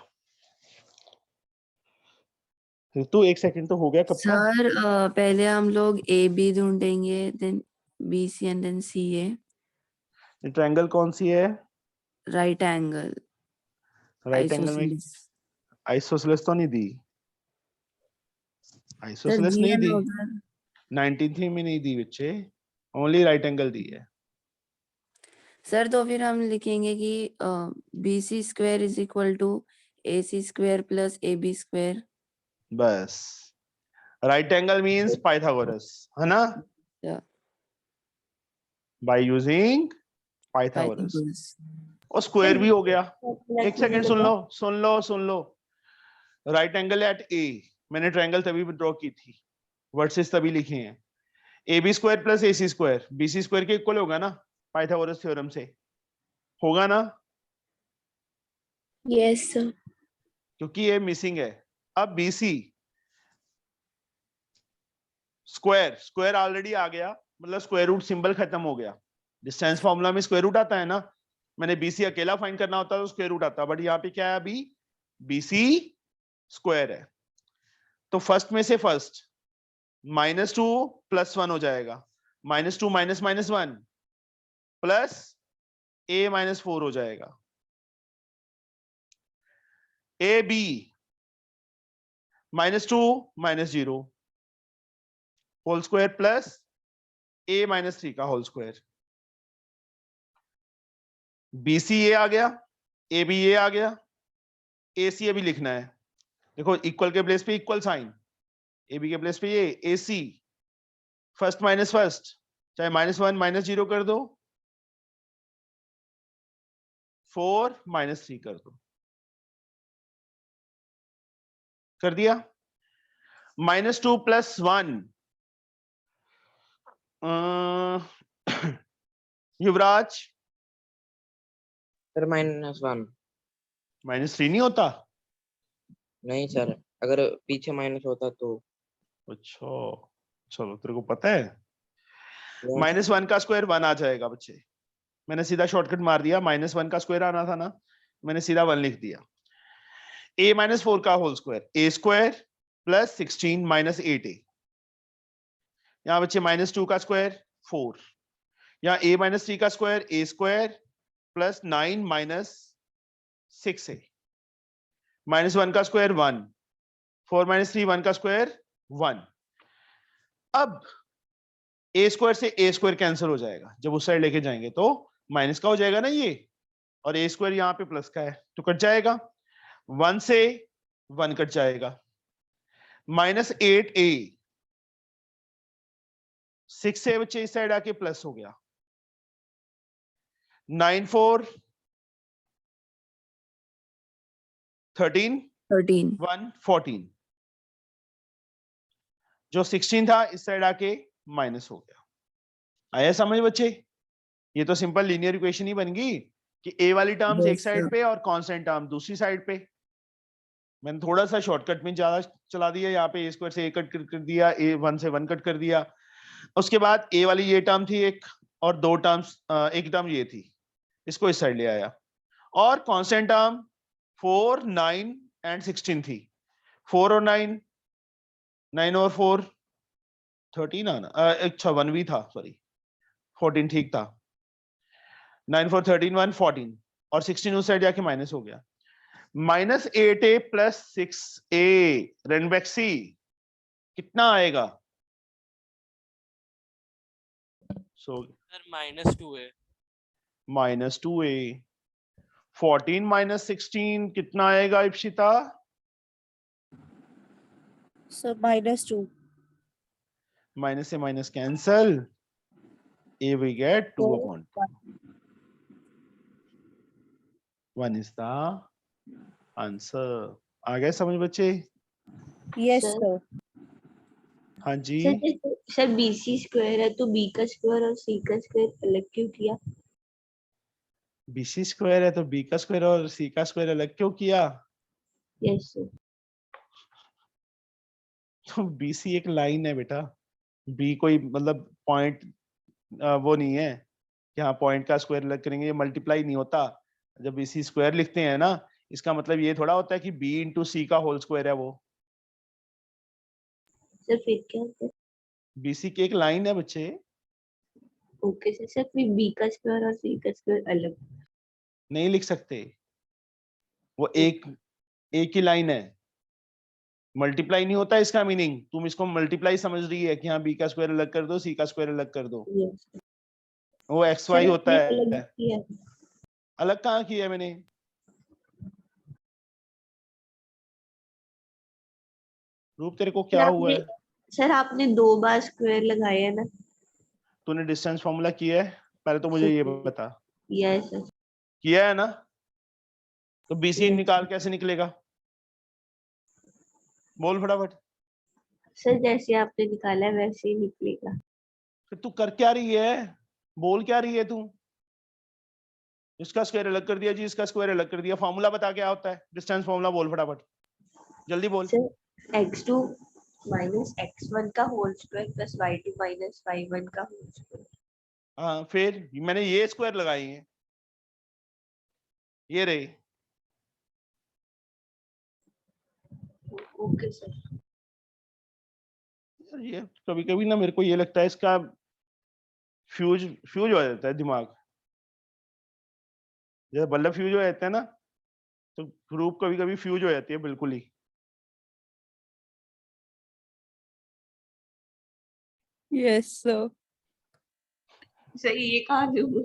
ऋतु, 1 सेकंड तो हो गया कब का। सर पहले हम लोग ए बी ढूंढेंगे, then B C and then C A. Triangle कौन सी है? राइट एंगल राइट एंगल में आइसोसेलेस। आइसोसेलेस तो नहीं दी, सर आइसोसेलेस जी नहीं एंड दी, होगा। 19th में नहीं दी बच्चे, ओनली राइट एंगल दी है। सर तो फिर हम लिखेंगे कि B C square is equal to A C square plus A B square. बस राइट एंगल मींस पाइथागोरस, है ना, Yeah. By using Pythagoras. Pythagoras. और स्क्वायर भी हो गया। Let एक me सेकंड know सुन the- लो सुन लो सुन लो, राइट एंगल एट ए, मैंने ट्रायंगल तभी ड्रॉ की थी, वर्सेस तभी लिखे हैं। A B square plus A C square B C square के इक्वल होगा ना पाइथागोरस थ्योरम से, होगा ना, Yes, sir. क्योंकि ये मिसिंग है। अब B C square, square already आ गया, मतलब स्क्वायर रूट सिंबल खत्म हो गया। डिस्टेंस फॉर्मूला में स्क्वायर रूट आता है ना, मैंने बीसी अकेला फाइंड करना होता तो स्क्वायर रूट आता, बट यहाँ पे क्या है अभी, बीसी स्क्वायर है। तो फर्स्ट में से फर्स्ट -2 + 1 हो जाएगा, -2 माइनस माइनस 1 प्लस a - 4 हो जाएगा। A B -2 - 0 whole square plus a - 3 का होल स्क्वायर। BC ये आ गया, AB ये आ गया, AC अभी लिखना है। देखो इक्वल के प्लेस पे इक्वल साइन, AB के प्लेस पे ये AC, फर्स्ट माइनस फर्स्ट, चाहे -1 - 0 कर दो, 4 - 3 कर दो, कर दिया। -2 + 1 युवराज सर -1। -3 नहीं होता? नहीं सर, अगर पीछे माइनस होता तो। अच्छा चलो, तेरे को पता है। Yes. -1 का स्क्वायर 1 आ जाएगा बच्चे, मैंने सीधा शॉर्टकट मार दिया, -1 का स्क्वायर आना था ना, मैंने सीधा 1 लिख दिया। a - 4 का whole square, a square plus 16 - 8a, यहाँ बच्चे -2 का स्क्वायर 4, यहाँ a - 3 का square a square plus 9 - 6a, -1 का स्क्वायर 1, 4 - 3 1 का स्क्वायर 1। अब a स्क्वायर से a स्क्वायर कैंसिल हो जाएगा, जब उस साइड लेके जाएंगे तो माइनस का हो जाएगा ना ये, और a स्क्वायर यहाँ पे प्लस का है तो कट जाएगा, 1 से 1 कट जाएगा, -8a, 6 से बच्चे इस साइड आके प्लस हो गया, 9 4 13 13। 1 14, जो 16 था इस साइड आके माइनस हो गया। आया समझ बच्चे? ये तो सिंपल लीनियर इक्वेशन ही बन गई कि a वाली टर्म्स एक Yes, साइड sir. पे और कांस्टेंट टर्म दूसरी साइड पे। मैंने थोड़ा सा शॉर्टकट में ज्यादा चला दिया, यहाँ पे a स्क्वायर से a कट कर दिया, a 1 से 1 कट कर दिया, उसके बाद a वाली ये टर्म थी एक, और 2 टर्म्स, एक टर्म ये थी, इसको इस साइड ले आया, और कांस्टेंट टर्म 4 9 एंड 16 थी, 4 और 9, 9 और 4 13 आना, अच्छा 1 भी था, सॉरी 14 ठीक था, 9 4 13 1 14, और 16 उस साइड जाके माइनस हो गया, -8a + 6a, रेनबैक्सी कितना आएगा? सो सर -2 है। -2a, 14 - 16 कितना आएगा इप्सिता? So -2. माइनस से minus cancel, a we get 2 upon 1 is the answer। आ गए समझ बच्चे? Yes, Sir. sir. हाँ जी, सर BC स्क्वायर है तो B का स्क्वायर और C का स्क्वायर अलग क्यों किया? BC स्क्वायर है तो b का स्क्वायर और c का स्क्वायर अलग क्यों किया? Yes sir. तो BC एक लाइन है बेटा, B कोई मतलब पॉइंट वो नहीं है कि हाँ पॉइंट का स्क्वायर अलग करेंगे, ये मल्टीप्लाई नहीं होता। जब BC स्क्वायर लिखते हैं ना, इसका मतलब ये थोड़ा होता है कि B इंटू C का होल स्क्वायर है वो। सर फिर क्या होता है? BC की एक लाइन है बच्चे। ओके सर फिर बी का स्क्वायर और सी का स्क्वायर अलग। नहीं लिख सकते, वो एक ही लाइन है। मल्टीप्लाई नहीं होता इसका मीनिंग, तुम इसको मल्टीप्लाई समझ रही है कि हाँ B का स्क्वायर अलग कर दो, C का स्क्वायर अलग कर दो, यस वो XY सर होता आपने है। अलग किया। अलग कहाँ किया है मैंने? रूप तेरे को सर क्या हुआ आपने है? सर आपने 2 बार स्क्वायर लगाया है ना? तूने डिस्टेंस फॉर्मूला किया है? पहले तो मुझे ये बता। Yes sir. किया है ना? तो BC Yes. निकाल कैसे निकलेगा? बोल फटाफट। सर जैसे आपने निकाला है वैसे ही निकलेगा। फिर तू कर क्या रही है? बोल क्या रही है तू? इसका स्क्वायर अलग कर दिया जी, इसका स्क्वायर अलग कर दिया। फॉर्मूला बता क्या होता है, डिस्टेंस फॉर्मूला बोल फटाफट, जल्दी बोल। सर x2 माइनस x1 का whole square plus y2 minus y1 का होल स्क्वायर। हाँ फिर मैंने ये स्क्वायर लगाई है, ये रही। Okay sir. ये कभी कभी ना मेरे को ये लगता है इसका फ्यूज फ्यूज हो जाता है दिमाग, जैसे बल्ब फ्यूज हो जाता है ना, तो ग्रुप कभी कभी फ्यूज हो जाती है बिल्कुल ही। Yes sir. सर ये कहाँ से हुआ?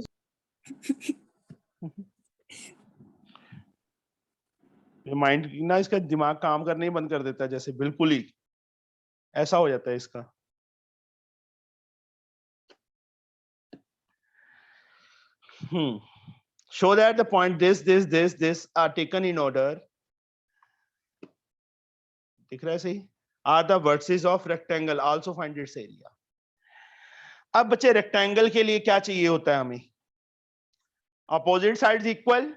ये माइंड ना, इसका दिमाग काम करने ही बंद कर देता है, जैसे बिल्कुल ही ऐसा हो जाता है इसका। Show that the point this are taken in order. दिख रहा है सही? Are the vertices of rectangle, also find its area. अब बच्चे रेक्टेंगल के लिए क्या चाहिए होता है हमें? Opposite sides equal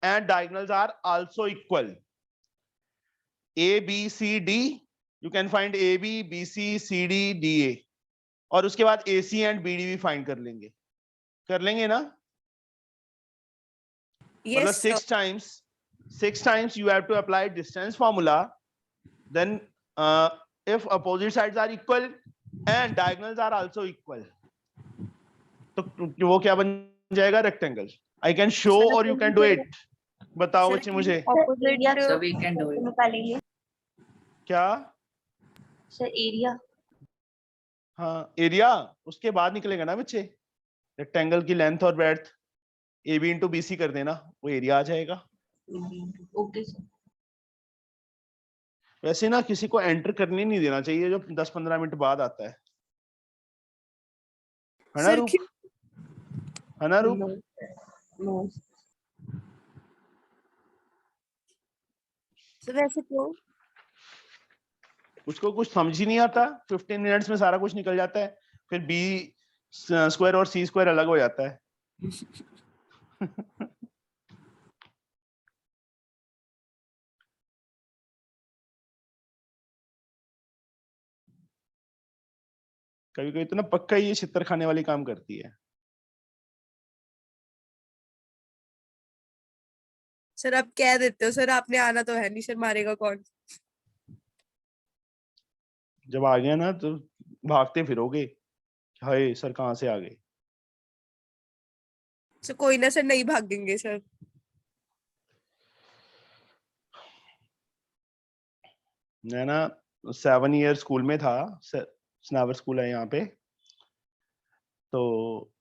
and diagonals are also equal. A, B, C, D. You can find A, B, B, C, C, D, D, A. और उसके बाद AC and BD भी फाइंड कर लेंगे ना? मतलब yes sir. six times you have to apply distance formula. Then if opposite sides are equal and diagonals are also equal, तो वो क्या बन जाएगा? Rectangle. I can show or you can do it. बताओ बच्चे मुझे। Opposite So we can do it. निकालेंगे क्या? Sir area. हाँ एरिया उसके बाद निकलेगा ना बच्चे। रेक्टेंगल की लेंथ और ब्रेड्थ AB इंटू BC कर देना, वो एरिया आ जाएगा। Okay sir. वैसे ना किसी को एंटर करने नहीं देना चाहिए जो 10-15 मिनट बाद आता है ना सर रूप? है ना रूप? नो सर वैसे तो उसको कुछ समझ ही नहीं आता, 15 मिनट्स में सारा कुछ निकल जाता है, फिर B स्क्वायर और C स्क्वायर अलग हो जाता है। कभी कभी तो ना पक्का ये छितर खाने वाली काम करती है। सर आप कह देते हो सर, आपने आना तो है नहीं सर, मारेगा कौन? जब आ गया ना तो भागते फिरोगे, हाय सर कहाँ से आ गए। सर कोई ना सर, नहीं भागेंगे सर। मैं ना 7 ईयर स्कूल में था, स्नावर स्कूल है यहाँ पे, तो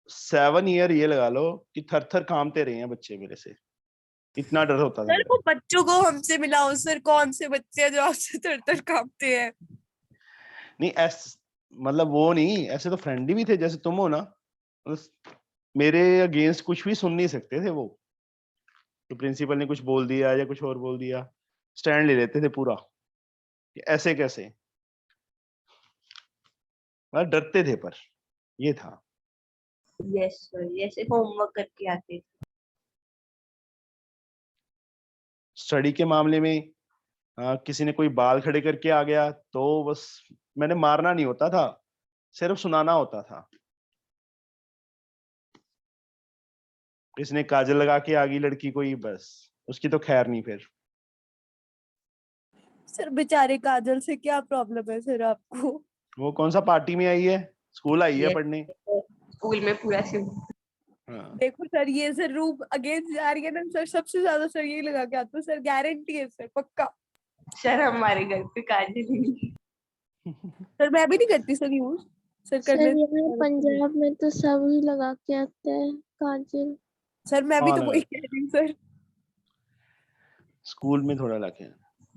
7 ईयर ये लगा लो कि थर थर कांपते रहे हैं बच्चे मेरे से, इतना डर होता था सर मेरा। वो बच्चों को हमसे मिलाओ सर, कौन से बच्चे हैं जो आपसे तर कांपते हैं? नहीं मतलब वो नहीं, ऐसे तो फ्रेंडली भी थे जैसे तुम हो ना, मेरे अगेंस्ट कुछ भी सुन नहीं सकते थे वो। तो प्रिंसिपल ने कुछ बोल दिया या कुछ और बोल दिया, स्टैंड ले लेते थे पूरा कि ऐसे कैसे, मतलब डरते थे, पर ये था। यस सर जैसे होमवर्क करके आते थे। स्टडी के मामले में किसी ने कोई बाल खड़े करके आ गया तो बस मैंने मारना नहीं होता था, सिर्फ सुनाना होता था। किसी ने काजल लगा के आ गई लड़की कोई, बस उसकी तो खैर नहीं फिर। सर बेचारे काजल से क्या प्रॉब्लम है सर आपको? वो कौन सा पार्टी में आई है, स्कूल आई है ये पढ़ने। स्कूल में पूरा सिर्फ हाँ। देखो सर, ये सर रूप अगेंस्ट जा रही है ना सर, सबसे ज्यादा सर यही लगा के आते हो सर, गारंटी है सर, पक्का। सर हमारे घर पे काजल ही नहीं। सर मैं भी नहीं करती सर यूज, सर सर करने यहाँ पंजाब में तो सब ही लगा के आते हैं काजल। सर मैं भी हाँ तो ना, वही कह रही हूँ सर। स्कूल में थोड़ा लगे।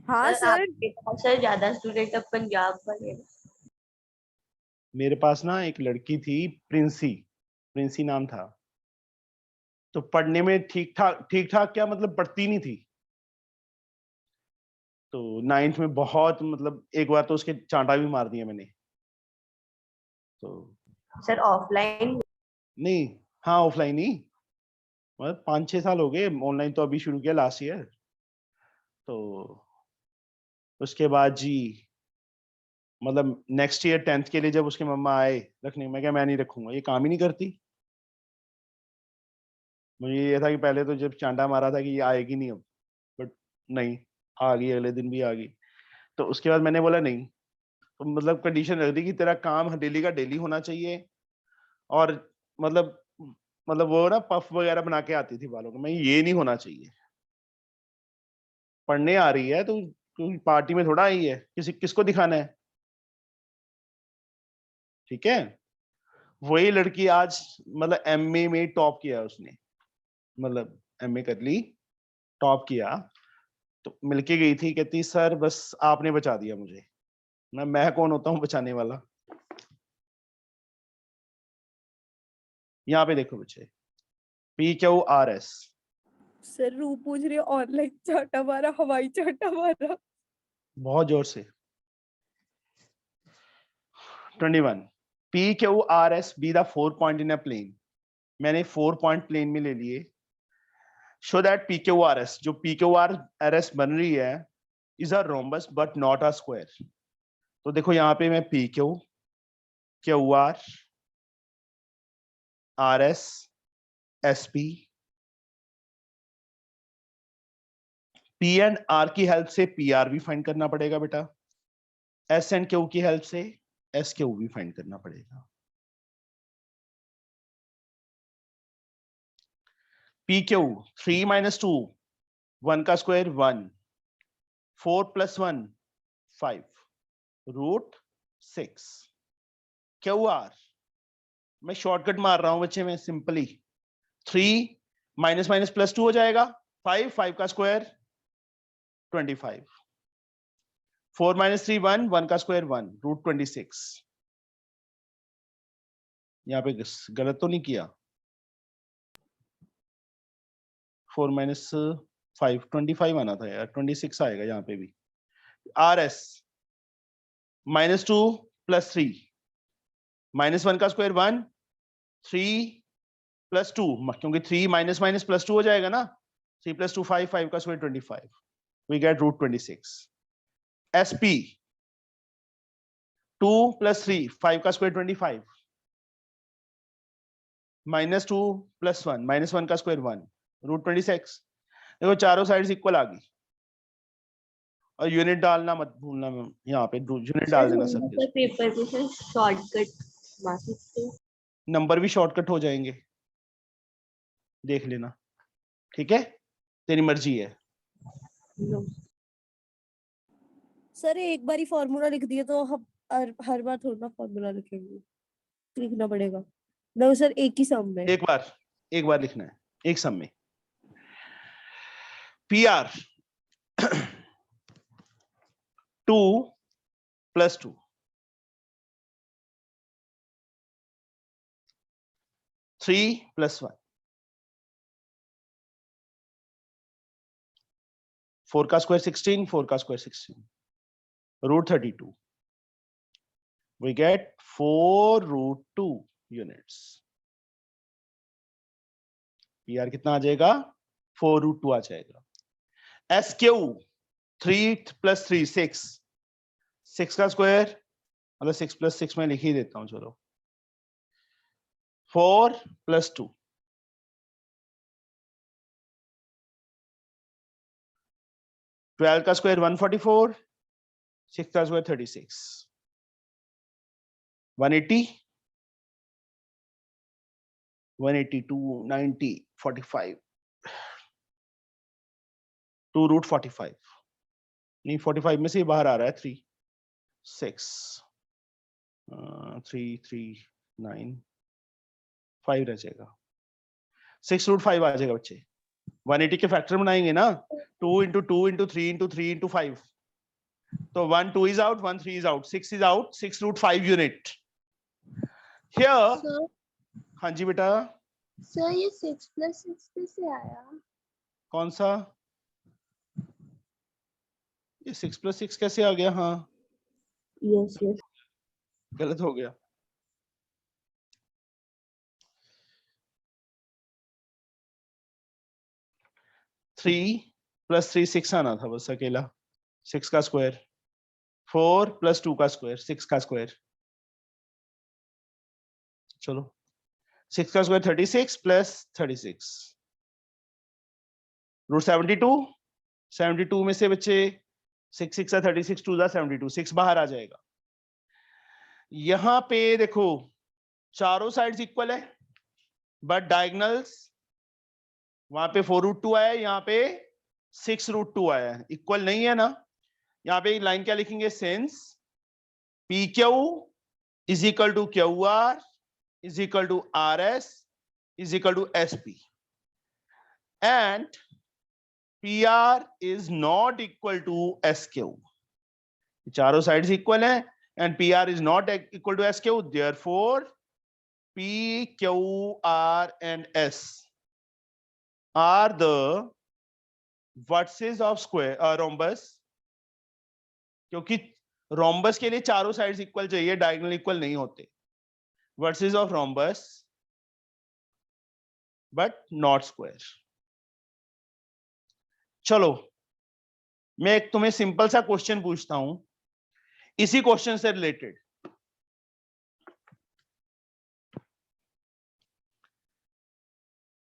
हाँ सर सर। आपके पास सर ज्यादा स्टूडेंट अब पंजाब वाले हैं। मेरे पास ना एक लड़की थी, प्रिंसी, प्रिंसी नाम था। तो पढ़ने में ठीक ठाक क्या मतलब पढ़ती नहीं थी। तो 9th में बहुत मतलब एक बार तो उसके चांटा भी मार दिया मैंने। तो सर ऑफलाइन नहीं, हाँ ऑफलाइन ही, मतलब 5-6 साल हो गए, ऑनलाइन तो अभी शुरू किया लास्ट ईयर। तो उसके बाद जी मतलब नेक्स्ट ईयर 10th के लिए जब उसके मम्मा आए रखने, मैं क्या मैं नहीं रखूंगा, ये काम ही नहीं करती। मुझे ये था कि पहले तो जब चांटा मारा था कि ये आएगी नहीं अब, बट नहीं, आ गई, अगले दिन भी आ गई। तो उसके बाद मैंने बोला नहीं, तो मतलब कंडीशन रख दी कि तेरा काम डेली का डेली होना चाहिए। और मतलब मतलब वो ना पफ वगैरह बना के आती थी बालों को, मैं ये नहीं होना चाहिए। पढ़ने आ रही है तो पार्टी में थोड़ा आई है, किसको दिखाना है। ठीक है। वही लड़की आज मतलब एमए में टॉप किया उसने, मतलब एमए कर ली, टॉप किया। तो मिलके गई थी, कहती सर बस आपने बचा दिया मुझे। मैं कौन होता हूँ बचाने वाला। यहाँ पे देखो बच्चे, PQRS। सर रूप पूछ रही है ऑनलाइन चाटा मारा, हवाई चाटा मारा। बहुत जोर से। 21 PQRS be the 4 point in a plane। मैंने 4 पॉइंट प्लेन में ले लिए। शो दैट PQRS, जो PQRS बन रही है, is a rhombus but not a square. तो देखो यहाँ पे मैं PQ, QR, RS, SP, P and R की हेल्प से PR भी फाइंड करना पड़ेगा बेटा, S एंड Q की हेल्प से SQ भी फाइंड करना पड़ेगा। PQ 3 minus 2, 1 का स्क्वायर 1, 4 plus 1 5, रूट 6। QR मैं शॉर्टकट मार रहा हूं बच्चे में, सिंपली 3 माइनस माइनस प्लस 2 हो जाएगा, 5 का स्क्वायर 25, 4 minus 3 1, 1 का स्क्वायर 1, रूट 26। यहाँ पे गलत तो नहीं किया। 4 minus 5 25 आना था यार, 26 आएगा यहाँ पे भी। RS -2 + 3, -1 का स्क्वायर 1, 3 + 2, क्योंकि 3 माइनस माइनस प्लस 2 हो जाएगा ना, 3 + 2 5, 5 का square 25, we get root 26। SP 2 + 3, 5 का स्क्वायर 25, -2 + 1, -1 का स्क्वायर 1, रूट 26। देखो चारों साइड्स इक्वल आ गई। और यूनिट डालना मत भूलना, यहाँ पे यूनिट डाल सर देना हम सबके। पर पेपर पे सर शॉर्टकट मार सकते हैं। नंबर भी शॉर्टकट हो जाएंगे, देख लेना, ठीक है, तेरी मर्जी है। नो। सर एक बार ही फॉर्मूला लिख दिए तो हम हर बार थोड़ा ना फॉर्मूला लिखेंगे, लिखना पड़ेगा ना सर एक ही सम में। एक बार लिखना है एक सम में। PR 2 + 2, 3 + 1, 4 का स्क्वायर 16, 4 का square 16, root 32। We get 4 root 2 units. PR कितना आ जाएगा, 4 रूट 2 आ जाएगा। SQ 3 + 3 6, 6 का स्क्वायर मतलब 6 + 6 में लिख ही देता हूं, चलो 4 + 2, 12 का स्क्वायर 144, 6 का स्क्वायर 36, 180, 182, 90, 45, 2√45, नहीं 45 में से बाहर आ रहा है 3, 6, 3, 3, 9, 5 रह जाएगा, 6√5 आ जाएगा बच्चे। 180 के फैक्टर बनाएंगे ना, 2 × 2 × 3 × 3 × 5, तो 1 2 is out, 1 3 is out, 6 is out, 6√5 unit here। Sir हाँ जी बेटा, सर ये 6 + 6 कैसे आया? कौन सा? ये 6 + 6 कैसे आ गया? हाँ यस यस गलत हो गया। थ्री + 3 6 आना था बस अकेला, 6 का स्क्वायर, 4 + 2 का स्क्वायर, 6 का स्क्वायर, चलो 6 का स्क्वायर 36 + 36 √72, 72 में से बच्चे 6 6 36, 2 72, 6 बाहर आ जाएगा। यहां पे देखो चारों साइड्स इक्वल है, बट डायगोनल्स वहां पे 4√2 आया है, यहाँ पे 6√2 आया है, इक्वल नहीं है ना। यहाँ पे लाइन क्या लिखेंगे? Since PQ = QR = RS = SP and PR is not equal to SQ। चारों साइड्स इक्वल है and PR is not equal to SQ, therefore P, Q, R and S are the vertices of square rhombus। क्योंकि rhombus के लिए चारों sides equal चाहिए, diagonal equal नहीं होते। vertices of rhombus but not square। चलो मैं एक तुम्हें सिंपल सा क्वेश्चन पूछता हूं इसी क्वेश्चन से related.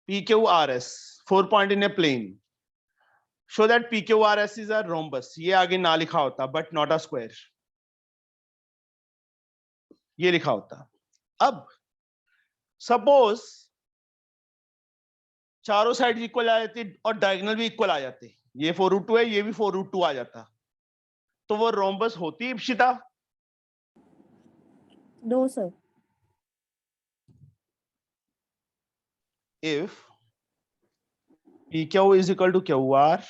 PQRS 4 point in a plane show that PQRS is a rhombus। ये आगे ना लिखा होता बट नॉट अ स्क्वायर, ये लिखा होता। अब सपोज चारों साइड इक्वल आ जाती और डायगोनल भी इक्वल आ जाते, ये 4√2 है, ये भी 4√2 आ जाता, तो वो रोम्बस होती Ipsita? No sir. If PQ = QR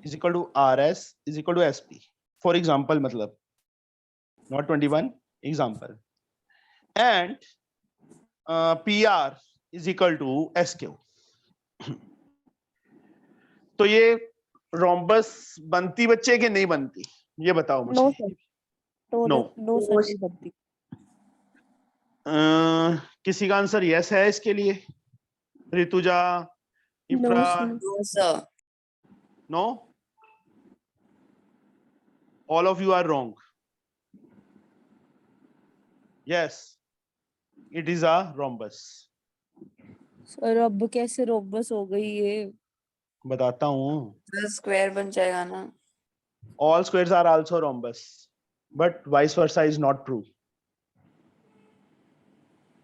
= RS = SP, for example, मतलब not 21, example, and PR = SQ, तो ये रोम्बस बनती बच्चे कि नहीं बनती, ये बताओ मुझे। No sir, No. No sir नहीं बनती। किसी का आंसर यस है इसके लिए? Rutuja, Ifra? No, sir. No, all of you are wrong। Yes, it is a rhombus। Sir अब कैसे रोबस हो गई ये? बताता हूँ। सर स्क्वायर बन जाएगा ना। All squares are also rhombus, but vice versa is not true।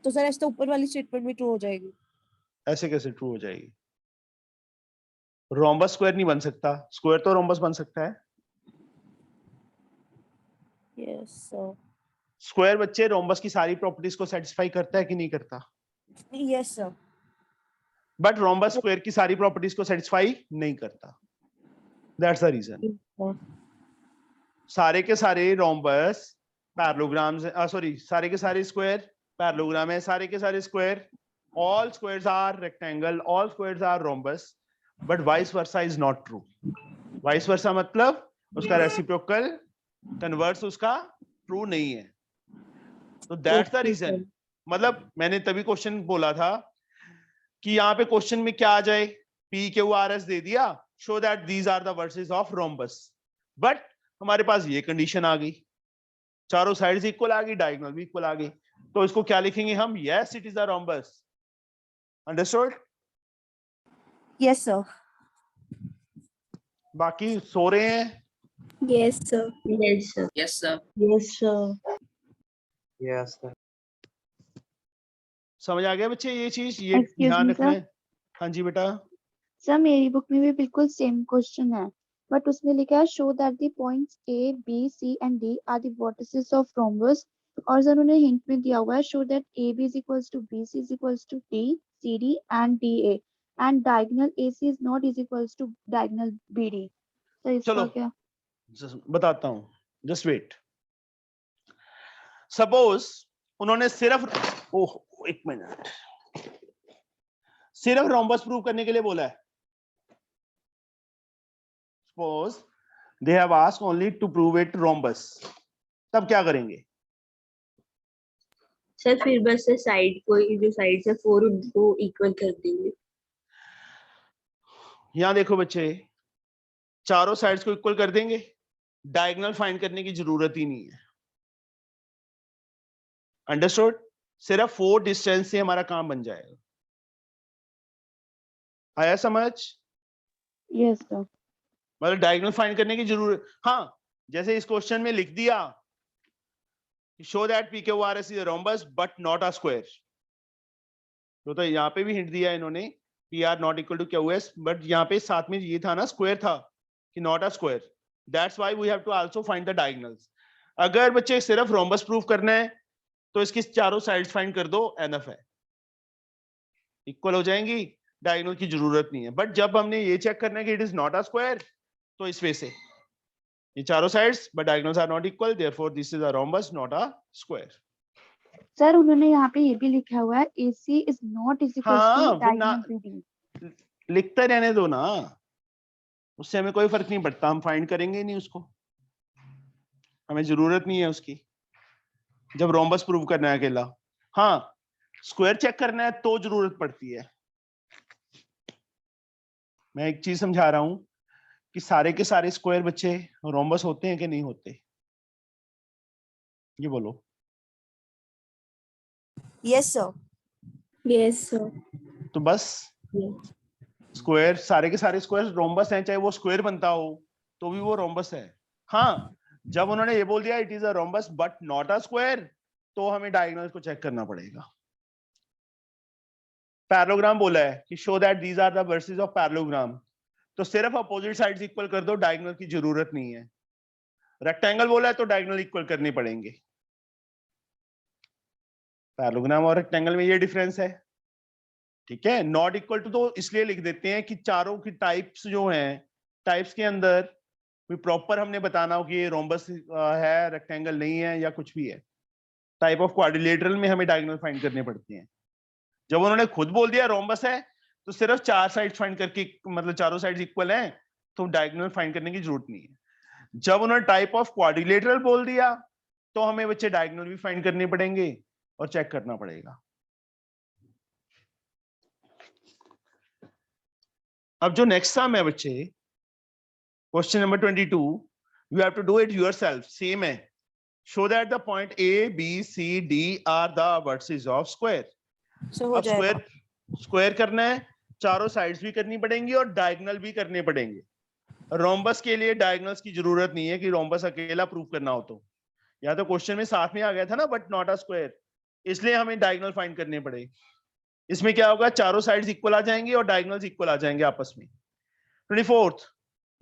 तो सर ऐसे तो ऊपर वाली स्टेटमेंट भी ट्रू हो जाएगी। ऐसे कैसे ट्रू हो जाएगी? रोम्बस स्क्वायर नहीं बन सकता, स्क्वायर तो रोम्बस बन सकता है। Yes sir. स्क्वायर बच्चे रोम्बस की सारी प्रॉपर्टीज को सेटिस्फाई करता है कि नहीं करता? Yes sir. But rhombus square की सारी प्रॉपर्टीज को सेटिस्फाई नहीं करता, दैट्स द रीजन। सारे के सारे रोम्बस पैरेललोग्राम्स, सॉरी सारे के सारे स्क्वायर पैरेललोग्राम है, सारे के सारे square, all squares are rectangle, all squares are rhombus, but vice versa is not true। vice versa मतलब उसका रेसिप्रोकल कन्वर्स उसका ट्रू नहीं है, तो दैट्स द रीजन। मतलब मैंने तभी क्वेश्चन बोला था कि यहाँ पे क्वेश्चन में क्या आ जाए, PQRS दे दिया, show that these are the vertices of rhombus. But हमारे पास ये कंडीशन आ गई, चारों साइड्स इक्वल आ गई, डायगोनल भी इक्वल आ गई, तो इसको क्या लिखेंगे हम? Yes it is a rhombus. Understood? Yes sir. बाकी सो रहे हैं? Yes, sir. Yes, sir. Yes, sir. Yes, sir. Yes, sir. समझ आ गया बच्चे ये चीज? ये Excuse ध्यान me, रखना sir. है। हाँ जी बेटा। सर मेरी बुक में भी बिल्कुल सेम क्वेश्चन है, बट उसमें लिखा है show that the points A B C and D are the vertices of rhombus, और सर उन्होंने हिंट में दिया हुआ है show that A B is equals to B C is equals to D C D and D A and diagonal A C is not is equals to diagonal B D. Sir इसका चलो क्या? बताता हूं, just wait. Suppose उन्होंने सिर्फ एक minute, सिर्फ rhombus prove करने के लिए बोला है। Suppose they have asked only to prove it rhombus, तब क्या करेंगे? सर फिर बस से साइड को, जो साइड से 4 उनको इक्वल कर देंगे। यहां देखो बच्चे, चारों साइड्स को इक्वल कर देंगे, डायगोनल फाइंड करने की जरूरत ही नहीं है। अंडरस्टूड? सिर्फ 4 डिस्टेंस से हमारा काम बन जाएगा। आया समझ? Yes sir. मतलब डायगोनल फाइंड करने की जरूरत, हाँ जैसे इस क्वेश्चन में लिख दिया show that P Q R S is a rhombus but not a square, तो यहाँ पे भी हिंट दिया इन्होंने P R not equal to Q S, but यहाँ पे साथ में ये था ना स्क्वायर था कि not a square, that's why we have to also find the diagonals. अगर बच्चे सिर्फ रोम्बस प्रूफ करना है तो इसकी चारों साइड्स फाइंड कर दो, एनफ है, इक्वल हो जाएंगी, डायगोनल की जरूरत नहीं है। बट जब हमने ये चेक करना है कि it is not a square, तो इस वे से ये चारों sides but diagonals are not equal, therefore this is a rhombus not a square. Sir उन्होंने यहाँ पे ये भी लिखा हुआ है AC is not is equals to हाँ फिर ना डायगोनल BD। लिखते रहने दो ना, उससे हमें कोई फर्क नहीं पड़ता, हम फाइंड करेंगे ही नहीं उसको, हमें जरूरत नहीं है उसकी जब रोम्बस प्रूव करना है अकेला। हाँ स्क्वायर चेक करना है तो जरूरत पड़ती है। मैं एक चीज समझा रहा हूं कि सारे के सारे स्क्वायर बच्चे रोम्बस होते हैं कि नहीं होते, ये बोलो। Yes sir. Yes, sir. तो बस Yes. स्क्वायर, सारे के सारे स्क्वायर रोम्बस हैं, चाहे वो स्क्वायर बनता हो तो भी वो रोम्बस है। हाँ जब उन्होंने ये बोल दिया it is a rhombus but not a square, तो हमें डायगोनल को चेक करना पड़ेगा। पैरेललोग्राम बोला है कि show that these are the vertices of parallelogram, तो सिर्फ अपोजिट साइड्स इक्वल कर दो, डायगोनल की जरूरत नहीं है। रेक्टेंगल बोला है तो डायगोनल इक्वल करने पड़ेंगे। पैरेललोग्राम और रेक्टेंगल में ये डिफरेंस है, ठीक है। नॉट इक्वल टू तो इसलिए लिख देते हैं कि चारों की टाइप्स जो हैं, टाइप्स के अंदर प्रॉपर हमने बताना हो कि ये रोम्बस है, रेक्टेंगल नहीं है या कुछ भी है। टाइप ऑफ क्वाड्रिलेटरल में हमें डायगोनल फाइंड करने पड़ते हैं। जब उन्होंने खुद बोल दिया रोम्बस है तो सिर्फ 4 साइड फाइंड करके, मतलब चारों साइड्स इक्वल हैं, तो डायगोनल फाइंड करने की जरूरत नहीं है। जब उन्होंने टाइप ऑफ क्वाड्रिलेटरल बोल दिया तो हमें बच्चे डायगोनल भी फाइंड करने पड़ेंगे और चेक करना पड़ेगा। अब जो नेक्स्ट सम है बच्चे, question number 22, you have to do it yourself, same है। Show that the point A B C D are the vertices of square. Sir हो अब जाएगा। स्क्वायर करना है, चारों साइड्स भी करनी पड़ेंगी और डायगोनल भी करने पड़ेंगे। रोम्बस के लिए डायगोनल्स की जरूरत नहीं है कि रोम्बस अकेला प्रूव करना हो, तो या तो क्वेश्चन में साथ में आ गया था ना बट नॉट अ स्क्वायर, इसलिए हमें डायगोनल फाइंड करने पड़े। इसमें क्या होगा, चारों साइड्स इक्वल आ जाएंगी और डायगोनल्स इक्वल आ जाएंगे आपस में। 24th,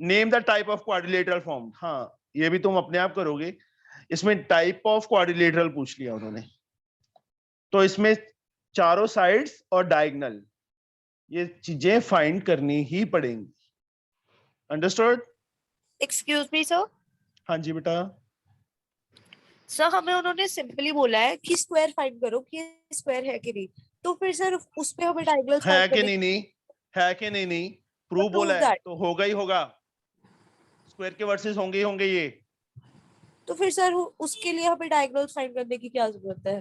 name the type of quadrilateral form. हाँ ये भी तुम अपने आप करोगे, इसमें टाइप ऑफ क्वाड्रिलेटरल पूछ लिया उन्होंने, तो इसमें चारों साइड्स और डायगोनल ये चीजें फाइंड करनी ही पड़ेंगी। अंडरस्टूड? Excuse me sir. हाँ जी बेटा। सर हमें उन्होंने सिंपली बोला है कि स्क्वायर फाइंड करो कि स्क्वायर है कि नहीं, तो फिर सर उस पे हमें डायगोनल है फाइंड कि करने नहीं, है कि नहीं, प्रूव prove बोला है that. तो होगा ही होगा, स्क्वायर के वर्सेस होंगे ही होंगे ये। तो फिर सर उसके लिए हमें डायगोनल फाइंड करने की क्या जरूरत है?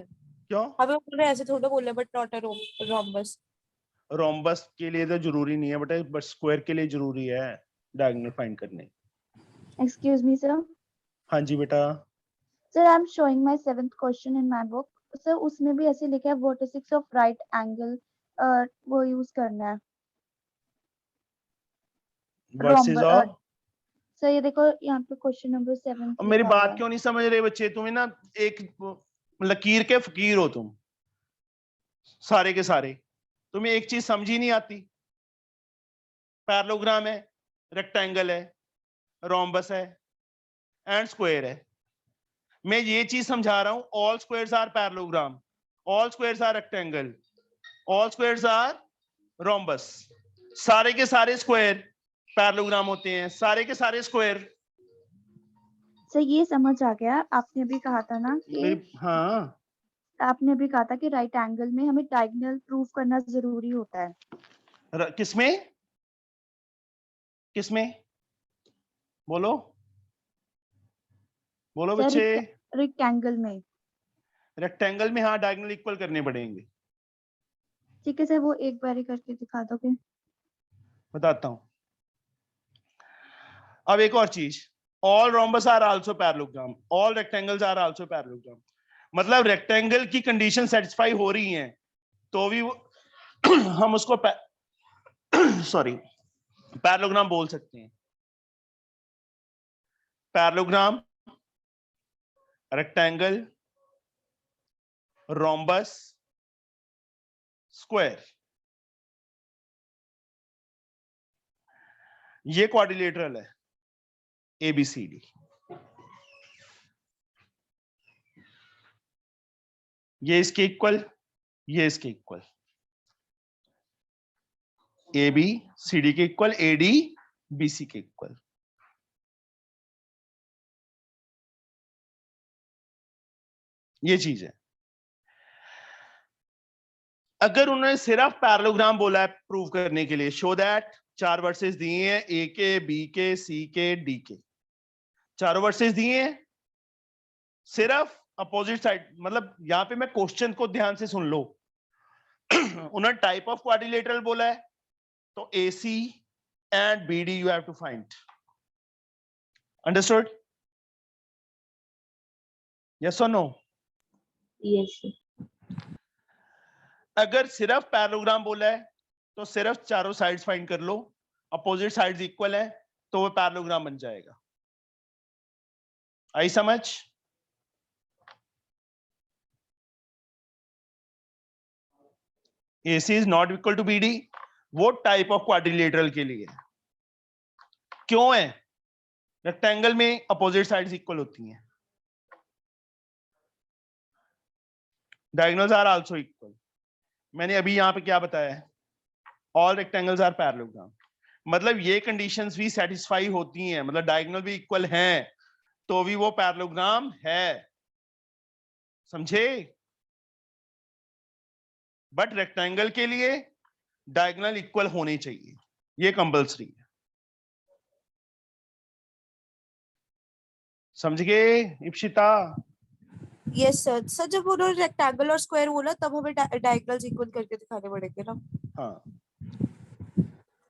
क्यों? हमें उन्होंने ऐसे थोड़ा बोला but not a rhombus. Rhombus के लिए तो जरूरी नहीं है बेटा, बट स्क्वायर के लिए जरूरी है। डायगोनल फाइंड करने। Excuse me, sir. हाँ जी बेटा। Sir, I'm showing my 7th question in my book. Sir, उसमें भी ऐसे लिखा है vertex of right angle. वो यूज करना है। Versus of. सर ये देखो यहाँ पे क्वेश्चन नंबर 7 अब मेरी बात क्यों नहीं समझ रहे बच्चे? तुम्हें ना एक लकीर के फकीर हो तुम सारे के सारे, तुम्हें एक चीज समझ ही नहीं आती। पैरेललोग्राम है, रेक्टेंगल है, रोम्बस है एंड स्क्वायर है। मैं ये चीज समझा रहा हूं, all squares are parallelogram, all squares are rectangle, all squares are rhombus. सारे के सारे स्क्वायर पैरेललोग्राम होते हैं, सारे के सारे स्क्वायर। सर ये समझ आ गया। आपने भी कहा था ना कि हाँ, आपने भी कहा था कि राइट एंगल में हमें डायगोनल प्रूव करना जरूरी होता है। किसमें किसमें बोलो बोलो सर बच्चे। रेक्टेंगल में। रेक्टेंगल में हाँ डायगोनल इक्वल करने पड़ेंगे। ठीक है सर, वो एक बार ही करके दिखा दोगे? बताता हूं। अब एक और चीज, all rhombus are also parallelogram, all rectangles are also parallelogram. मतलब रेक्टेंगल की कंडीशन सेटिस्फाई हो रही है तो भी हम उसको सॉरी पैरेललोग्राम बोल सकते हैं। पैरेललोग्राम, रेक्टेंगल, रोम्बस, स्क्वायर, ये क्वाड्रिलेटरल है ABCD। ये इसके इक्वल, ये इसके इक्वल, ABCD के इक्वल, AD BC के इक्वल। ये चीज है। अगर उन्होंने सिर्फ पैरेललोग्राम बोला है प्रूव करने के लिए, शो दैट 4 वर्सेस दिए हैं, A के, B के, C के, D के, चारों वर्सेस दिए हैं, सिर्फ अपोजिट साइड। मतलब यहां पे मैं क्वेश्चन को ध्यान से सुन लो। उन्होंने टाइप ऑफ क्वाड्रिलेटरल बोला है तो AC and BD you have to find. Understood? Yes और नो? यस अगर सिर्फ पैरेललोग्राम बोला है तो सिर्फ चारों साइड्स फाइंड कर लो, अपोजिट साइड्स इक्वल है तो वो पैरेललोग्राम बन जाएगा। आई समझ? AC is not equal to BD वो टाइप ऑफ क्वाड्रिलेटरल के लिए। क्यों है? रेक्टेंगल में अपोजिट साइड्स इक्वल होती हैं, डायगोनल्स आर आल्सो इक्वल। मैंने अभी यहां पे क्या बताया है? All rectangles are parallelogram. मतलब ये कंडीशंस भी सेटिस्फाई होती हैं, मतलब डायगोनल भी इक्वल हैं तो भी वो पैरेललोग्राम है। समझे? बट रेक्टेंगल के लिए डायगोनल इक्वल होने चाहिए, ये कंपल्सरी है। समझ गए इप्सिता? Yes sir. सर जब उन्होंने रेक्टेंगल और स्क्वायर बोला तब हमें डायगोनल्स इक्वल करके दिखाने पड़ेंगे ना? हाँ।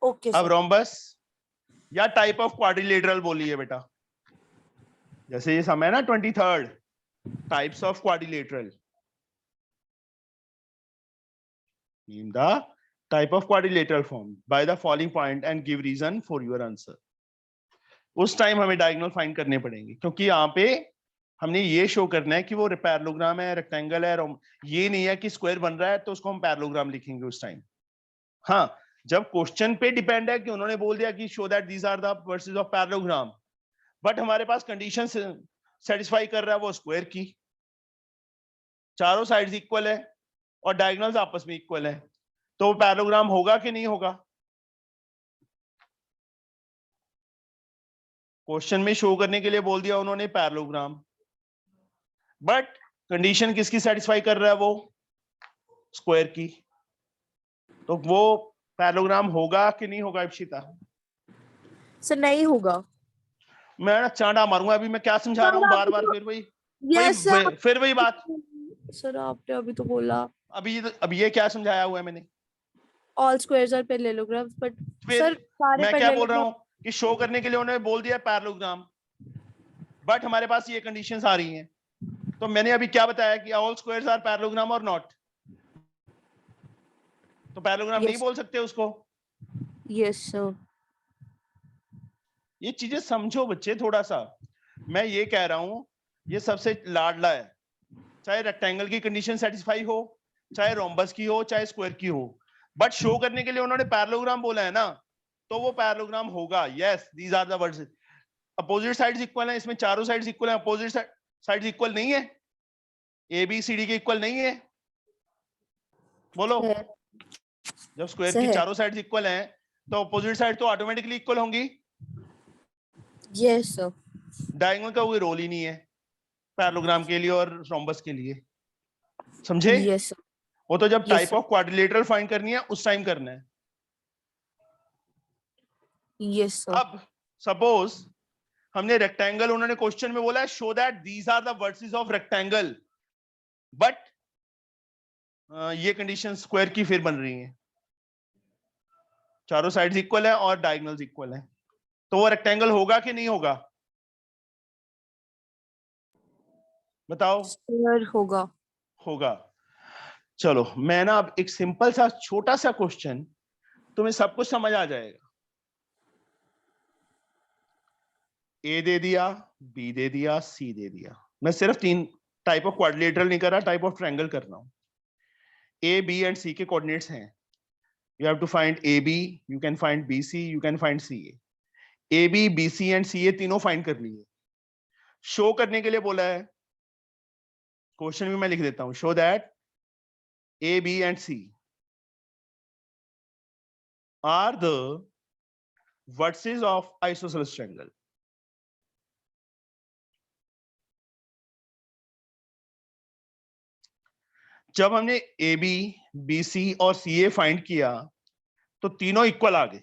ओके अब सर। रोम्बस या टाइप ऑफ क्वाड्रिलेटरल बोलिए बेटा। जैसे ये समय ना 23rd types of quadrilateral. Name the type of quadrilateral formed by the following point and give reason for your answer. उस टाइम हमें डायगोनल फाइंड करने पड़ेंगे क्योंकि यहाँ पे हमने ये शो करना है कि वो पैरेललोग्राम है, रेक्टेंगल है, ये नहीं है कि स्क्वायर बन रहा है तो उसको हम पैरेललोग्राम लिखेंगे उस टाइम। हाँ, जब क्वेश्चन पे डिपेंड है कि उन्होंने बोल दिया कि show that these are the vertices of parallelogram, but हमारे पास कंडीशन सेटिस्फाई कर रहा है वो स्क्वायर की, चारों साइड्स इक्वल है और डायगोनल्स आपस में इक्वल है, तो वो पैरेललोग्राम होगा कि नहीं होगा? क्वेश्चन में शो करने के लिए बोल दिया उन्होंने पैरेललोग्राम, बट कंडीशन किसकी सेटिस्फाई कर रहा है? वो स्क्वायर की, तो वो पैरेललोग्राम होगा कि नहीं होगा इप्सिता? सर नहीं होगा। मैं ना चांडा मारूंगा। अभी मैं क्या समझा रहा हूँ बार बार, फिर वही बात। सर आपने अभी तो बोला अब ये क्या समझाया हुआ है मैंने? All squares are parallelograms, but फिर सर सारे मैं क्या बोल रहा हूँ? कि शो करने के लिए उन्होंने बोल दिया पैरेललोग्राम, बट हमारे पास ये कंडीशंस आ रही हैं, तो मैंने अभी क्या बताया कि ऑल स्क्वायर्स आर पैरेललोग्राम और नॉट, तो पैरेललोग्राम नहीं Yes. बोल सकते उसको। Yes, sir. ये चीजें समझो बच्चे थोड़ा सा। मैं ये कह रहा हूं ये सबसे लाडला है, चाहे रेक्टेंगल की कंडीशन सेटिस्फाई हो, चाहे रोम्बस की हो, चाहे स्क्वायर की हो, बट शो करने के लिए उन्होंने पैरेललोग्राम बोला है ना, तो वो पैरेललोग्राम होगा। Yes, these are the words. Opposite sides equal है, इसमें चारों साइड्स इक्वल है। अपोजिट साइड्स इक्वल नहीं है, ए बी सी डी के इक्वल नहीं है, बोलो। है। जब स्क्वायर सही की है। चारों साइड्स इक्वल हैं तो अपोजिट साइड तो ऑटोमेटिकली इक्वल होंगी। Yes, sir. डायगोनल का कोई रोल ही नहीं है पैरेललोग्राम के लिए और रोम्बस के लिए, समझे? Yes, sir. वो तो जब Yes, type sir. Of quadrilateral find करनी है उस टाइम करना है। Yes, sir. अब सपोज हमने रेक्टेंगल, उन्होंने क्वेश्चन में बोला है show that these are the vertices of rectangle, but ये कंडीशन स्क्वायर की फिर बन रही है, चारों साइड्स इक्वल है और डायगोनल्स इक्वल है, तो वो रेक्टेंगल होगा कि नहीं होगा, बताओ? Sir होगा। होगा। चलो मैं ना अब एक सिंपल सा छोटा सा क्वेश्चन, तुम्हें सब कुछ समझ आ जाएगा। ए दे दिया, बी दे दिया, सी दे दिया। मैं सिर्फ 3 टाइप ऑफ क्वाड्रिलेटरल नहीं कर रहा, टाइप ऑफ ट्रायंगल कर रहा हूं। ए बी एंड सी के कोऑर्डिनेट्स हैं, you have to find AB, you can find BC, you can find CA. AB, BC and CA तीनों फाइंड कर लिए। शो करने के लिए बोला है, क्वेश्चन भी मैं लिख देता हूं, show that A, B and C are the vertices of isosceles triangle. जब हमने AB, BC और CA फाइंड किया तो तीनों इक्वल आ गए,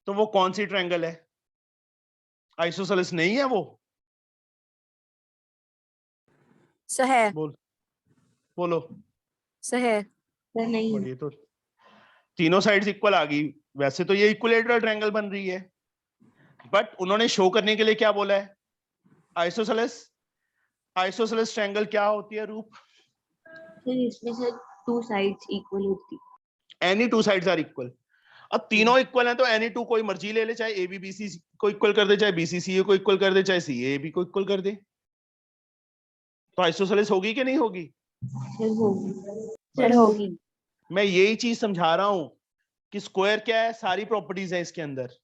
तो वो कौन सी ट्रायंगल है? आइसोसेलेस नहीं है वो। सर है। बोलो। सर है। सर नहीं। बढ़िया, तो तीनों साइड्स इक्वल आ गई। वैसे तो ये इक्विलेटरल ट्रायंगल बन रही है, बट उन्होंने शो करने के लिए क्या बोला है? आइसोसेलेस। आइसोसेलेस ट्रायंगल क्या होती है रूप? सर इसमें सर 2 साइड्स इक्वल होती। Any 2 sides are equal. अब तीनों इक्वल हैं तो एनी 2 कोई मर्जी ले ले, चाहे ए बी बी सी को इक्वल कर दे, चाहे बी सी सी ए को इक्वल कर दे, चाहे सी ए बी को इक्वल कर दे, तो आइसोसेलेस होगी कि नहीं होगी? सर होगी। सर होगी। मैं यही चीज समझा रहा हूं कि स्क्वायर क्या है, सारी प्रॉपर्टीज है इसके अंदर।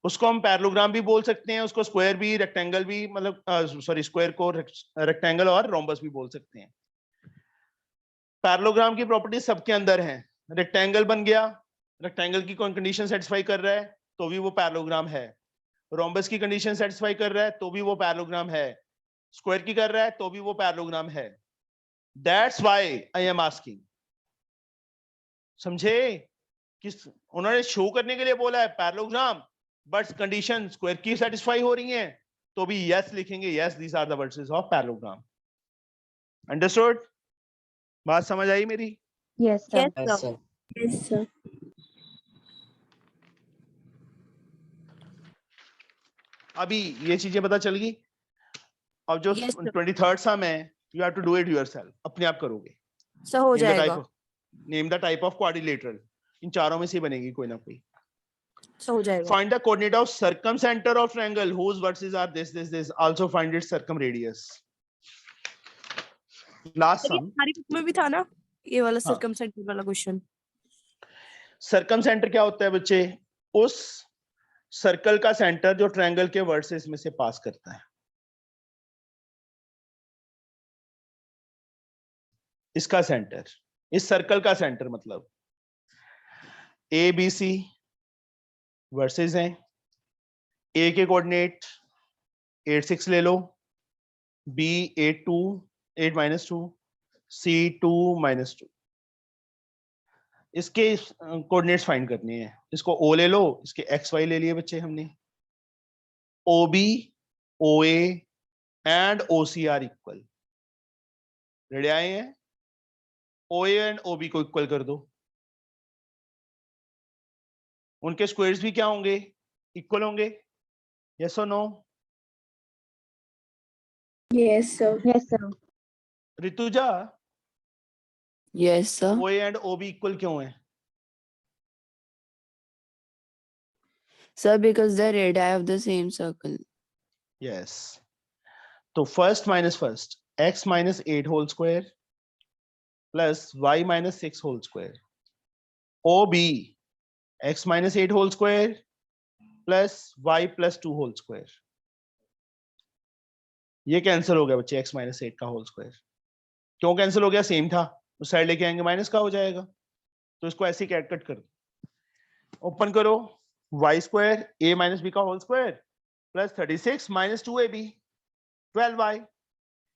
उसको हम पैरेललोग्राम भी बोल सकते हैं, उसको स्क्वायर भी, रेक्टेंगल भी, मतलब सॉरी स्क्वायर को रेक्टेंगल और रोम्बस भी बोल सकते हैं। पैरेललोग्राम की प्रॉपर्टी सबके अंदर है। रेक्टेंगल बन गया, रेक्टेंगल की कौन कंडीशन सेटिस्फाई कर रहा है तो भी वो पैरेललोग्राम है। रोम्बस की कंडीशन सेटिस्फाई कर रहा है तो भी वो पैरेललोग्राम है। स्क्वायर की कर रहा है तो भी वो पैरेललोग्राम है। That's why I am asking. समझे? कि उन्होंने शो करने के लिए बोला है पैरेललोग्राम, बट कंडीशन स्क्वायर की सेटिस्फाई हो रही है तो भी यस लिखेंगे, yes these are the vertices of parallelogram. Understood? बात समझ आई मेरी? Yes, sir. Yes, Yes, sir. sir. Yes sir. अभी ये चीजें पता चल गई। अब जो Yes, sir. 23rd सम है, you have to do it yourself, अपने आप करोगे। सर हो जाएगा। Name the type of quadrilateral, इन चारों में से बनेगी कोई ना कोई। सर हो जाएगा। Find the coordinate of circumcenter of triangle whose vertices are this. Also find its circumradius. Last sir ये sum. हमारी बुक में भी था ना ये वाला हाँ। सर्कमसेंटर वाला क्वेश्चन। सर्कमसेंटर क्या होता है बच्चे? उस सर्कल का सेंटर जो ट्रायंगल के वर्टिसेस में से पास करता है। इसका सेंटर, इस सर्कल का सेंटर मतलब ए बी सी वर्सेस हैं। ए के कोऑर्डिनेट 8 6 ले लो, बी 8 2 8 -2, सी 2 -2। इसके कोऑर्डिनेट्स फाइंड करने हैं। इसको ओ ले लो, इसके एक्स वाई ले लिए बच्चे हमने। O B, O A and O C are equal. Ready आए हैं? OA एंड OB को इक्वल कर दो, उनके स्क्वायर्स भी क्या होंगे, इक्वल होंगे, यस और no? Yes, sir. Yes, sir. Rutuja, Yes, sir. OA and OB equal क्यों है? Sir, because the radii of the same circle. यस, तो first minus first, x minus 8 whole square plus y minus 6 whole square, OB x minus 8 whole square plus y plus 2 whole square, ये cancel हो गया बच्चे, x minus 8 का whole square. क्यों cancel हो गया, सेम था, उस साइड लेके आएंगे माइनस का हो जाएगा, तो इसको ऐसे ही कट कर दो, ओपन करो, y square a minus b का whole square plus 36 minus 2ab 12y,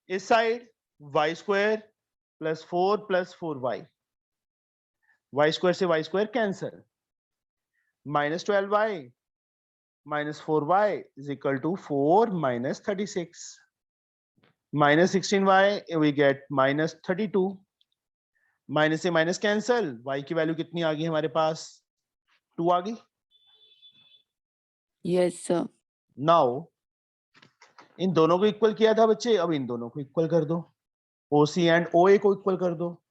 इस side y square plus 4y, y square से y square cancel, minus 12y minus 4y is equal to 4 minus 36, minus 16y we get minus 32, minus से minus cancel, y की value कितनी आ गई हमारे पास, 2 आ गई। Yes, sir. Now in दोनों को इक्वल किया था बच्चे, अब इन दोनों को इक्वल कर दो, OC एंड OA को इक्वल कर दो,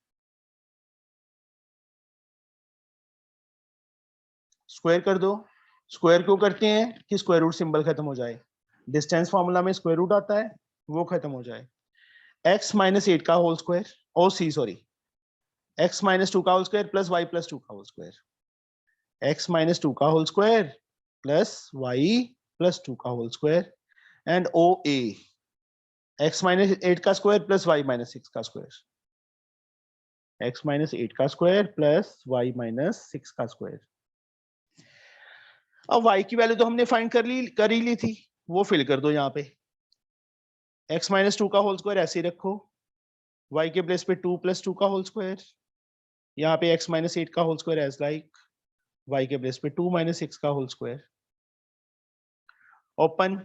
स्क्वायर कर दो। स्क्वायर क्यों करते हैं कि स्क्वायर रूट सिंबल खत्म हो जाए, डिस्टेंस फॉर्मूला में स्क्वायर रूट आता है वो खत्म हो जाए। x माइनस 8 का whole square, OC sorry, x minus 2 का whole square plus y plus 2 का होल स्क्वायर, x माइनस 2 का whole square plus y plus 2 का whole square and OA x minus 8 का स्क्वायर प्लस y माइनस 6 का square, x minus 8 का square plus y minus 6 का square. अब y की value तो हमने फाइंड कर ही ली थी, वो फिल कर दो यहाँ पे, x माइनस 2 का होल स्क्वायर ऐसे ही रखो, y के प्लेस पे 2 प्लस 2 का होल स्क्वायर, यहाँ पे x माइनस 8 का whole square as like, y के प्लेस पे 2 माइनस 6 का whole square, open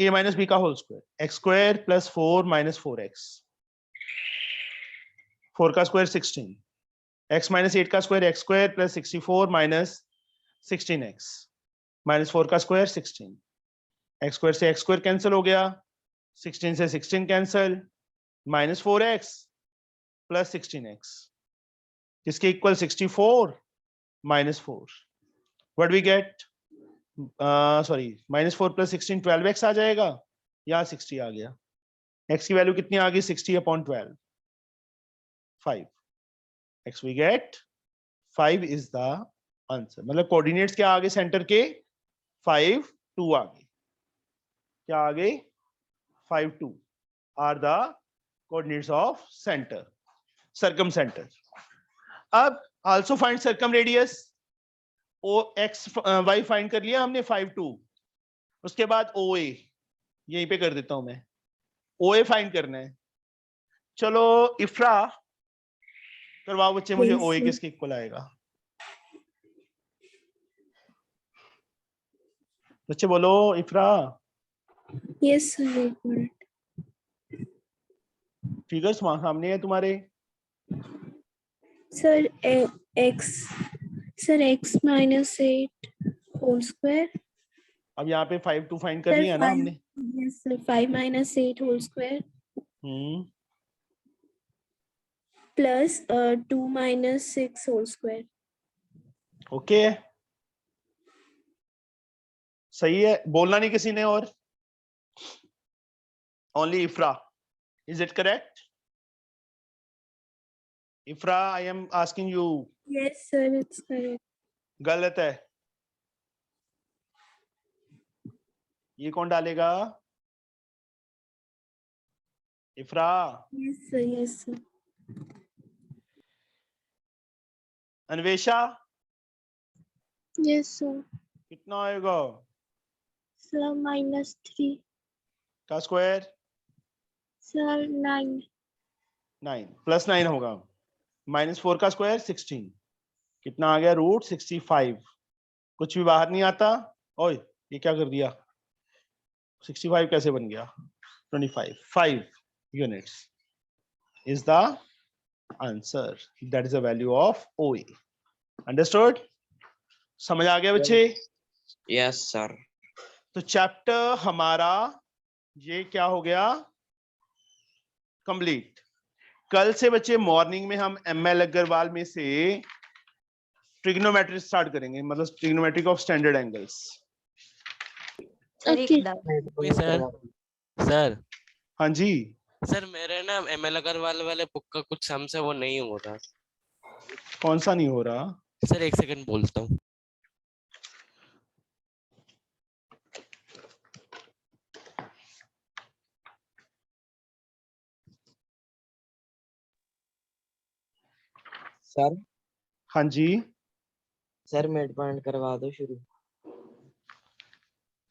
a minus b का whole square, x square plus 4 minus 4x, 4 का स्क्वायर 16, x माइनस 8 का square, x square plus 64 minus 16x, minus 4 का square 16, x square से x square cancel हो गया, 16 से 16 cancel, minus 4x plus 16x, किसके equal 64 minus 4, what we get, sorry minus 4 plus 16 12x आ जाएगा, यहाँ 60 आ गया, x की वैल्यू कितनी आ गई 60 upon 12, 5, x we get 5 is the answer, मतलब कोऑर्डिनेट्स क्या आ गए सेंटर के, 5 2 आ गए, क्या आ गए 5 2 are the coordinates of centre, circumcentre. अब also find circumradius, O X Y find कर लिया हमने 5 2, उसके बाद OA यहीं पे कर देता हूं मैं, OA फाइंड करना है, चलो इफ्रा करवाओ बच्चे मुझे, Yes, OA sir. किसके इक्वल आएगा, बच्चे बोलो इफ्रा, Yes, sir. Wait a minute. Figures सामने है तुम्हारे, Sir, x minus 8 whole square. अब यहाँ पे 5 2 फाइंड कर Sir, लिया ना 5. हमने, Yes, sir. 5 minus 8 whole square plus 2 minus 6 whole square. Okay सही है, बोलना नहीं किसी ने, और only इफ्रा, is it correct इफ्रा, I am asking you, Yes, sir. It's correct. गलत है, ये कौन डालेगा, इफ्रा, Yes, sir. Yes, sir. Anvesha Yes, sir. कितना आएगा, Sir, minus 3. का स्क्वायर Sir, 9. 9 प्लस 9 होगा, माइनस 4 का स्क्वायर 16, कितना आ गया रूट 65, कुछ भी बाहर नहीं आता, ओए ये क्या कर दिया, 65 कैसे बन गया 25, 5 units is the answer, that is the value of OA। Understood? समझ आ गया बच्चे? Yes, sir. तो चैप्टर हमारा ये क्या हो गया, कंप्लीट। कल से बच्चे मॉर्निंग में हम ML अग्रवाल में से ट्रिग्नोमेट्री स्टार्ट करेंगे, मतलब trigonometry of standard angles. Sir एक Okay. doubt- सर हाँ जी, सर मेरे ना ML अग्रवाल वाले बुक का कुछ सम से वो नहीं हो रहा। कौन सा नहीं हो रहा? सर एक सेकंड बोलता हूँ। सर हाँ जी, सर मिड पॉइंट करवा दो शुरू।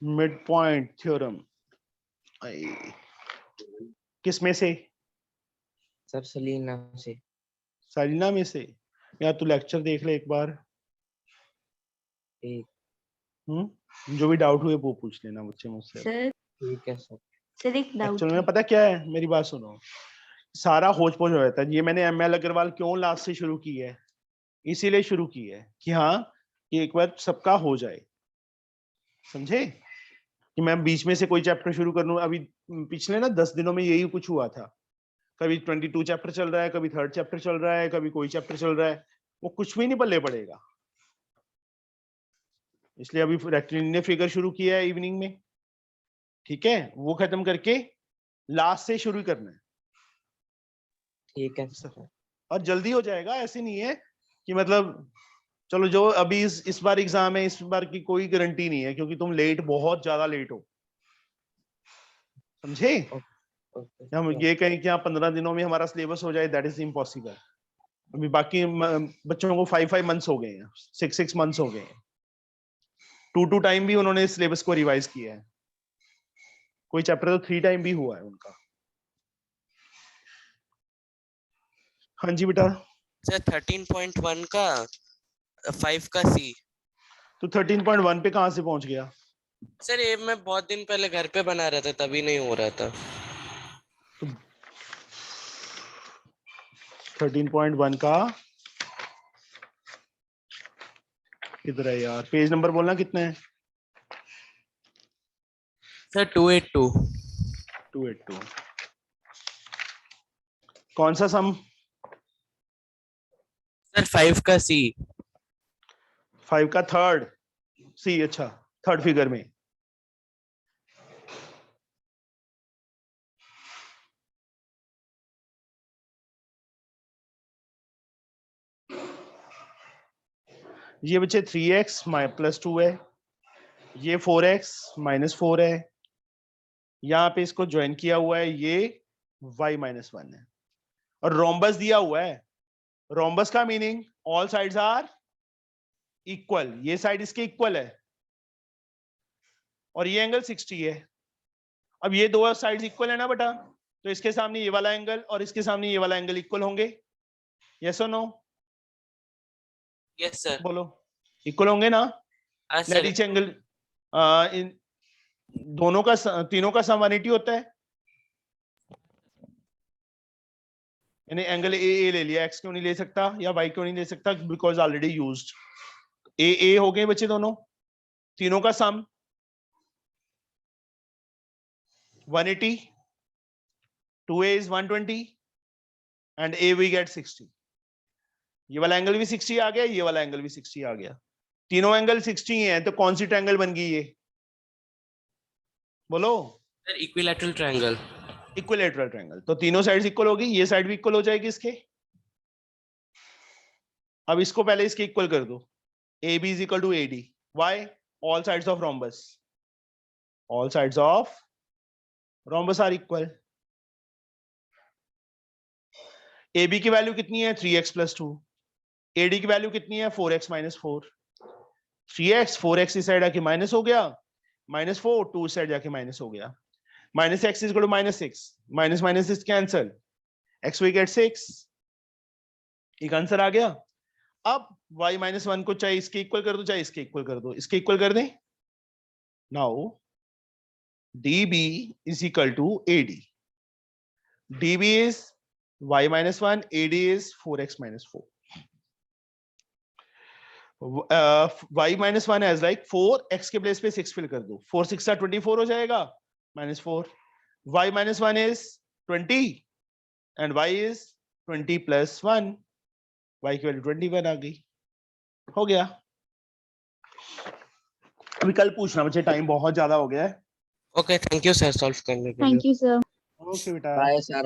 मिड पॉइंट थ्योरम किस में से? सर सलीना से। सालिना में से? यार तू लेक्चर देख ले एक बार। ठीक जो भी डाउट हुए वो पूछ लेना बच्चे मुझसे। सर ठीक है सर। सर एक डाउट एक्चुअली में पता क्या है, मेरी बात सुनो, सारा होच पोच हो जाता है। ये मैंने ML अग्रवाल क्यों लास्ट से शुरू की है, इसीलिए शुरू की है कि हाँ ये एक बार सबका हो जाए, समझे? कि मैं बीच में से कोई चैप्टर शुरू कर लूं। अभी पिछले ना 10 दिनों में यही कुछ हुआ था, कभी 22 चैप्टर चल रहा है, कभी 3rd चैप्टर चल रहा है, कभी कोई चैप्टर चल रहा है, वो कुछ भी नहीं पल्ले पड़ेगा। इसलिए अभी रेक्टिलिनियर फिगर शुरू किया है इवनिंग में, ठीक है? वो खत्म करके लास्ट से शुरू करना है ठीक है सर। और जल्दी हो जाएगा। ऐसे नहीं है कि मतलब चलो जो अभी इस बार एग्जाम है, इस बार की कोई गारंटी नहीं है, क्योंकि तुम लेट, बहुत ज्यादा लेट हो, समझे? ओके हम ये कहें कि हाँ 15 दिनों में हमारा सिलेबस हो जाए, दैट इज इम्पॉसिबल। अभी बाकी बच्चों को 5 मंथ्स हो गए हैं, 6 मंथ्स हो गए हैं, 2 टाइम भी उन्होंने सिलेबस को रिवाइज किया है। कोई चैप्टर तो 3 टाइम भी हुआ है उनका। हाँ जी बेटा। सर 13.1 का 5 का C। तो 13.1 पे कहां से पहुंच गया? सर ये मैं बहुत दिन पहले घर पे बना रहा था, तभी नहीं हो रहा था। 13.1 का किधर है यार? पेज नंबर बोलना कितना है? सर 282। 282। कौन सा सम? सर 5 का C। 5 का 3rd C। अच्छा, 3rd फिगर में। ये बच्चे 3x प्लस 2 है, ये 4x माइनस 4 है, यहाँ पे इसको ज्वाइन किया हुआ है, ये y माइनस 1 है, और रोम्बस दिया हुआ है। रोम्बस का meaning all sides are equal, ये साइड इसके इक्वल है और ये एंगल 60 है। अब ये दो साइड्स इक्वल है ना बेटा, तो इसके सामने ये वाला एंगल और इसके सामने ये वाला एंगल इक्वल होंगे, यस और नो? Yes sir. बोलो, इक्वल होंगे ना? हाँ लेट सर। ईच एंगल, इन दोनों का तीनों का सम 180 होता है। यानी एंगल ए ले लिया, एक्स क्यों नहीं ले सकता या वाई क्यों नहीं ले सकता? Because already used. ए हो गए बच्चे दोनों, तीनों का सम 180, 2a is 120 and a we get 60। ये वाला एंगल भी 60 आ गया, ये वाला एंगल भी 60 आ गया, तीनों एंगल 60 ही हैं, तो कौन सी ट्रायंगल बन गई ये? बोलो। Sir equilateral triangle. Equilateral triangle. तो तीनों साइड्स इक्वल होगी, ये साइड भी इक्वल हो जाएगी इसके। अब इसको पहले इसके इक्वल कर दो, AB is equal to AD। Why? All sides of rhombus, all sides of rhombus are equal। AB की वैल्यू कितनी है? 3x plus 2। AD की वैल्यू कितनी है? 4x minus 4। 3x 4x इस साइड आके माइनस हो गया, माइनस 4 2 इस साइड जाके माइनस हो गया, minus x is equal to minus 6, minus minus is cancel, x we get 6। एक आंसर आ गया। अब y माइनस 1 को चाहे इसके इक्वल कर दो, चाहे इसके इक्वल कर दो, इसके इक्वल कर दें। Now DB is equal to AD। DB is y minus 1, AD is 4x minus 4. Y minus 1 as like 4, x के प्लेस पे 6 फिल कर दो, 4 6 24 हो जाएगा, minus 4. Y minus 1 is 20 and y is 20 plus 1. Y की value 21 आ गई, हो गया. अभी कल पूछना बच्चे, टाइम बहुत ज्यादा हो गया है. Okay, thank you sir solve करने के लिए. Thank you, sir. ओके बेटा. Bye, sir.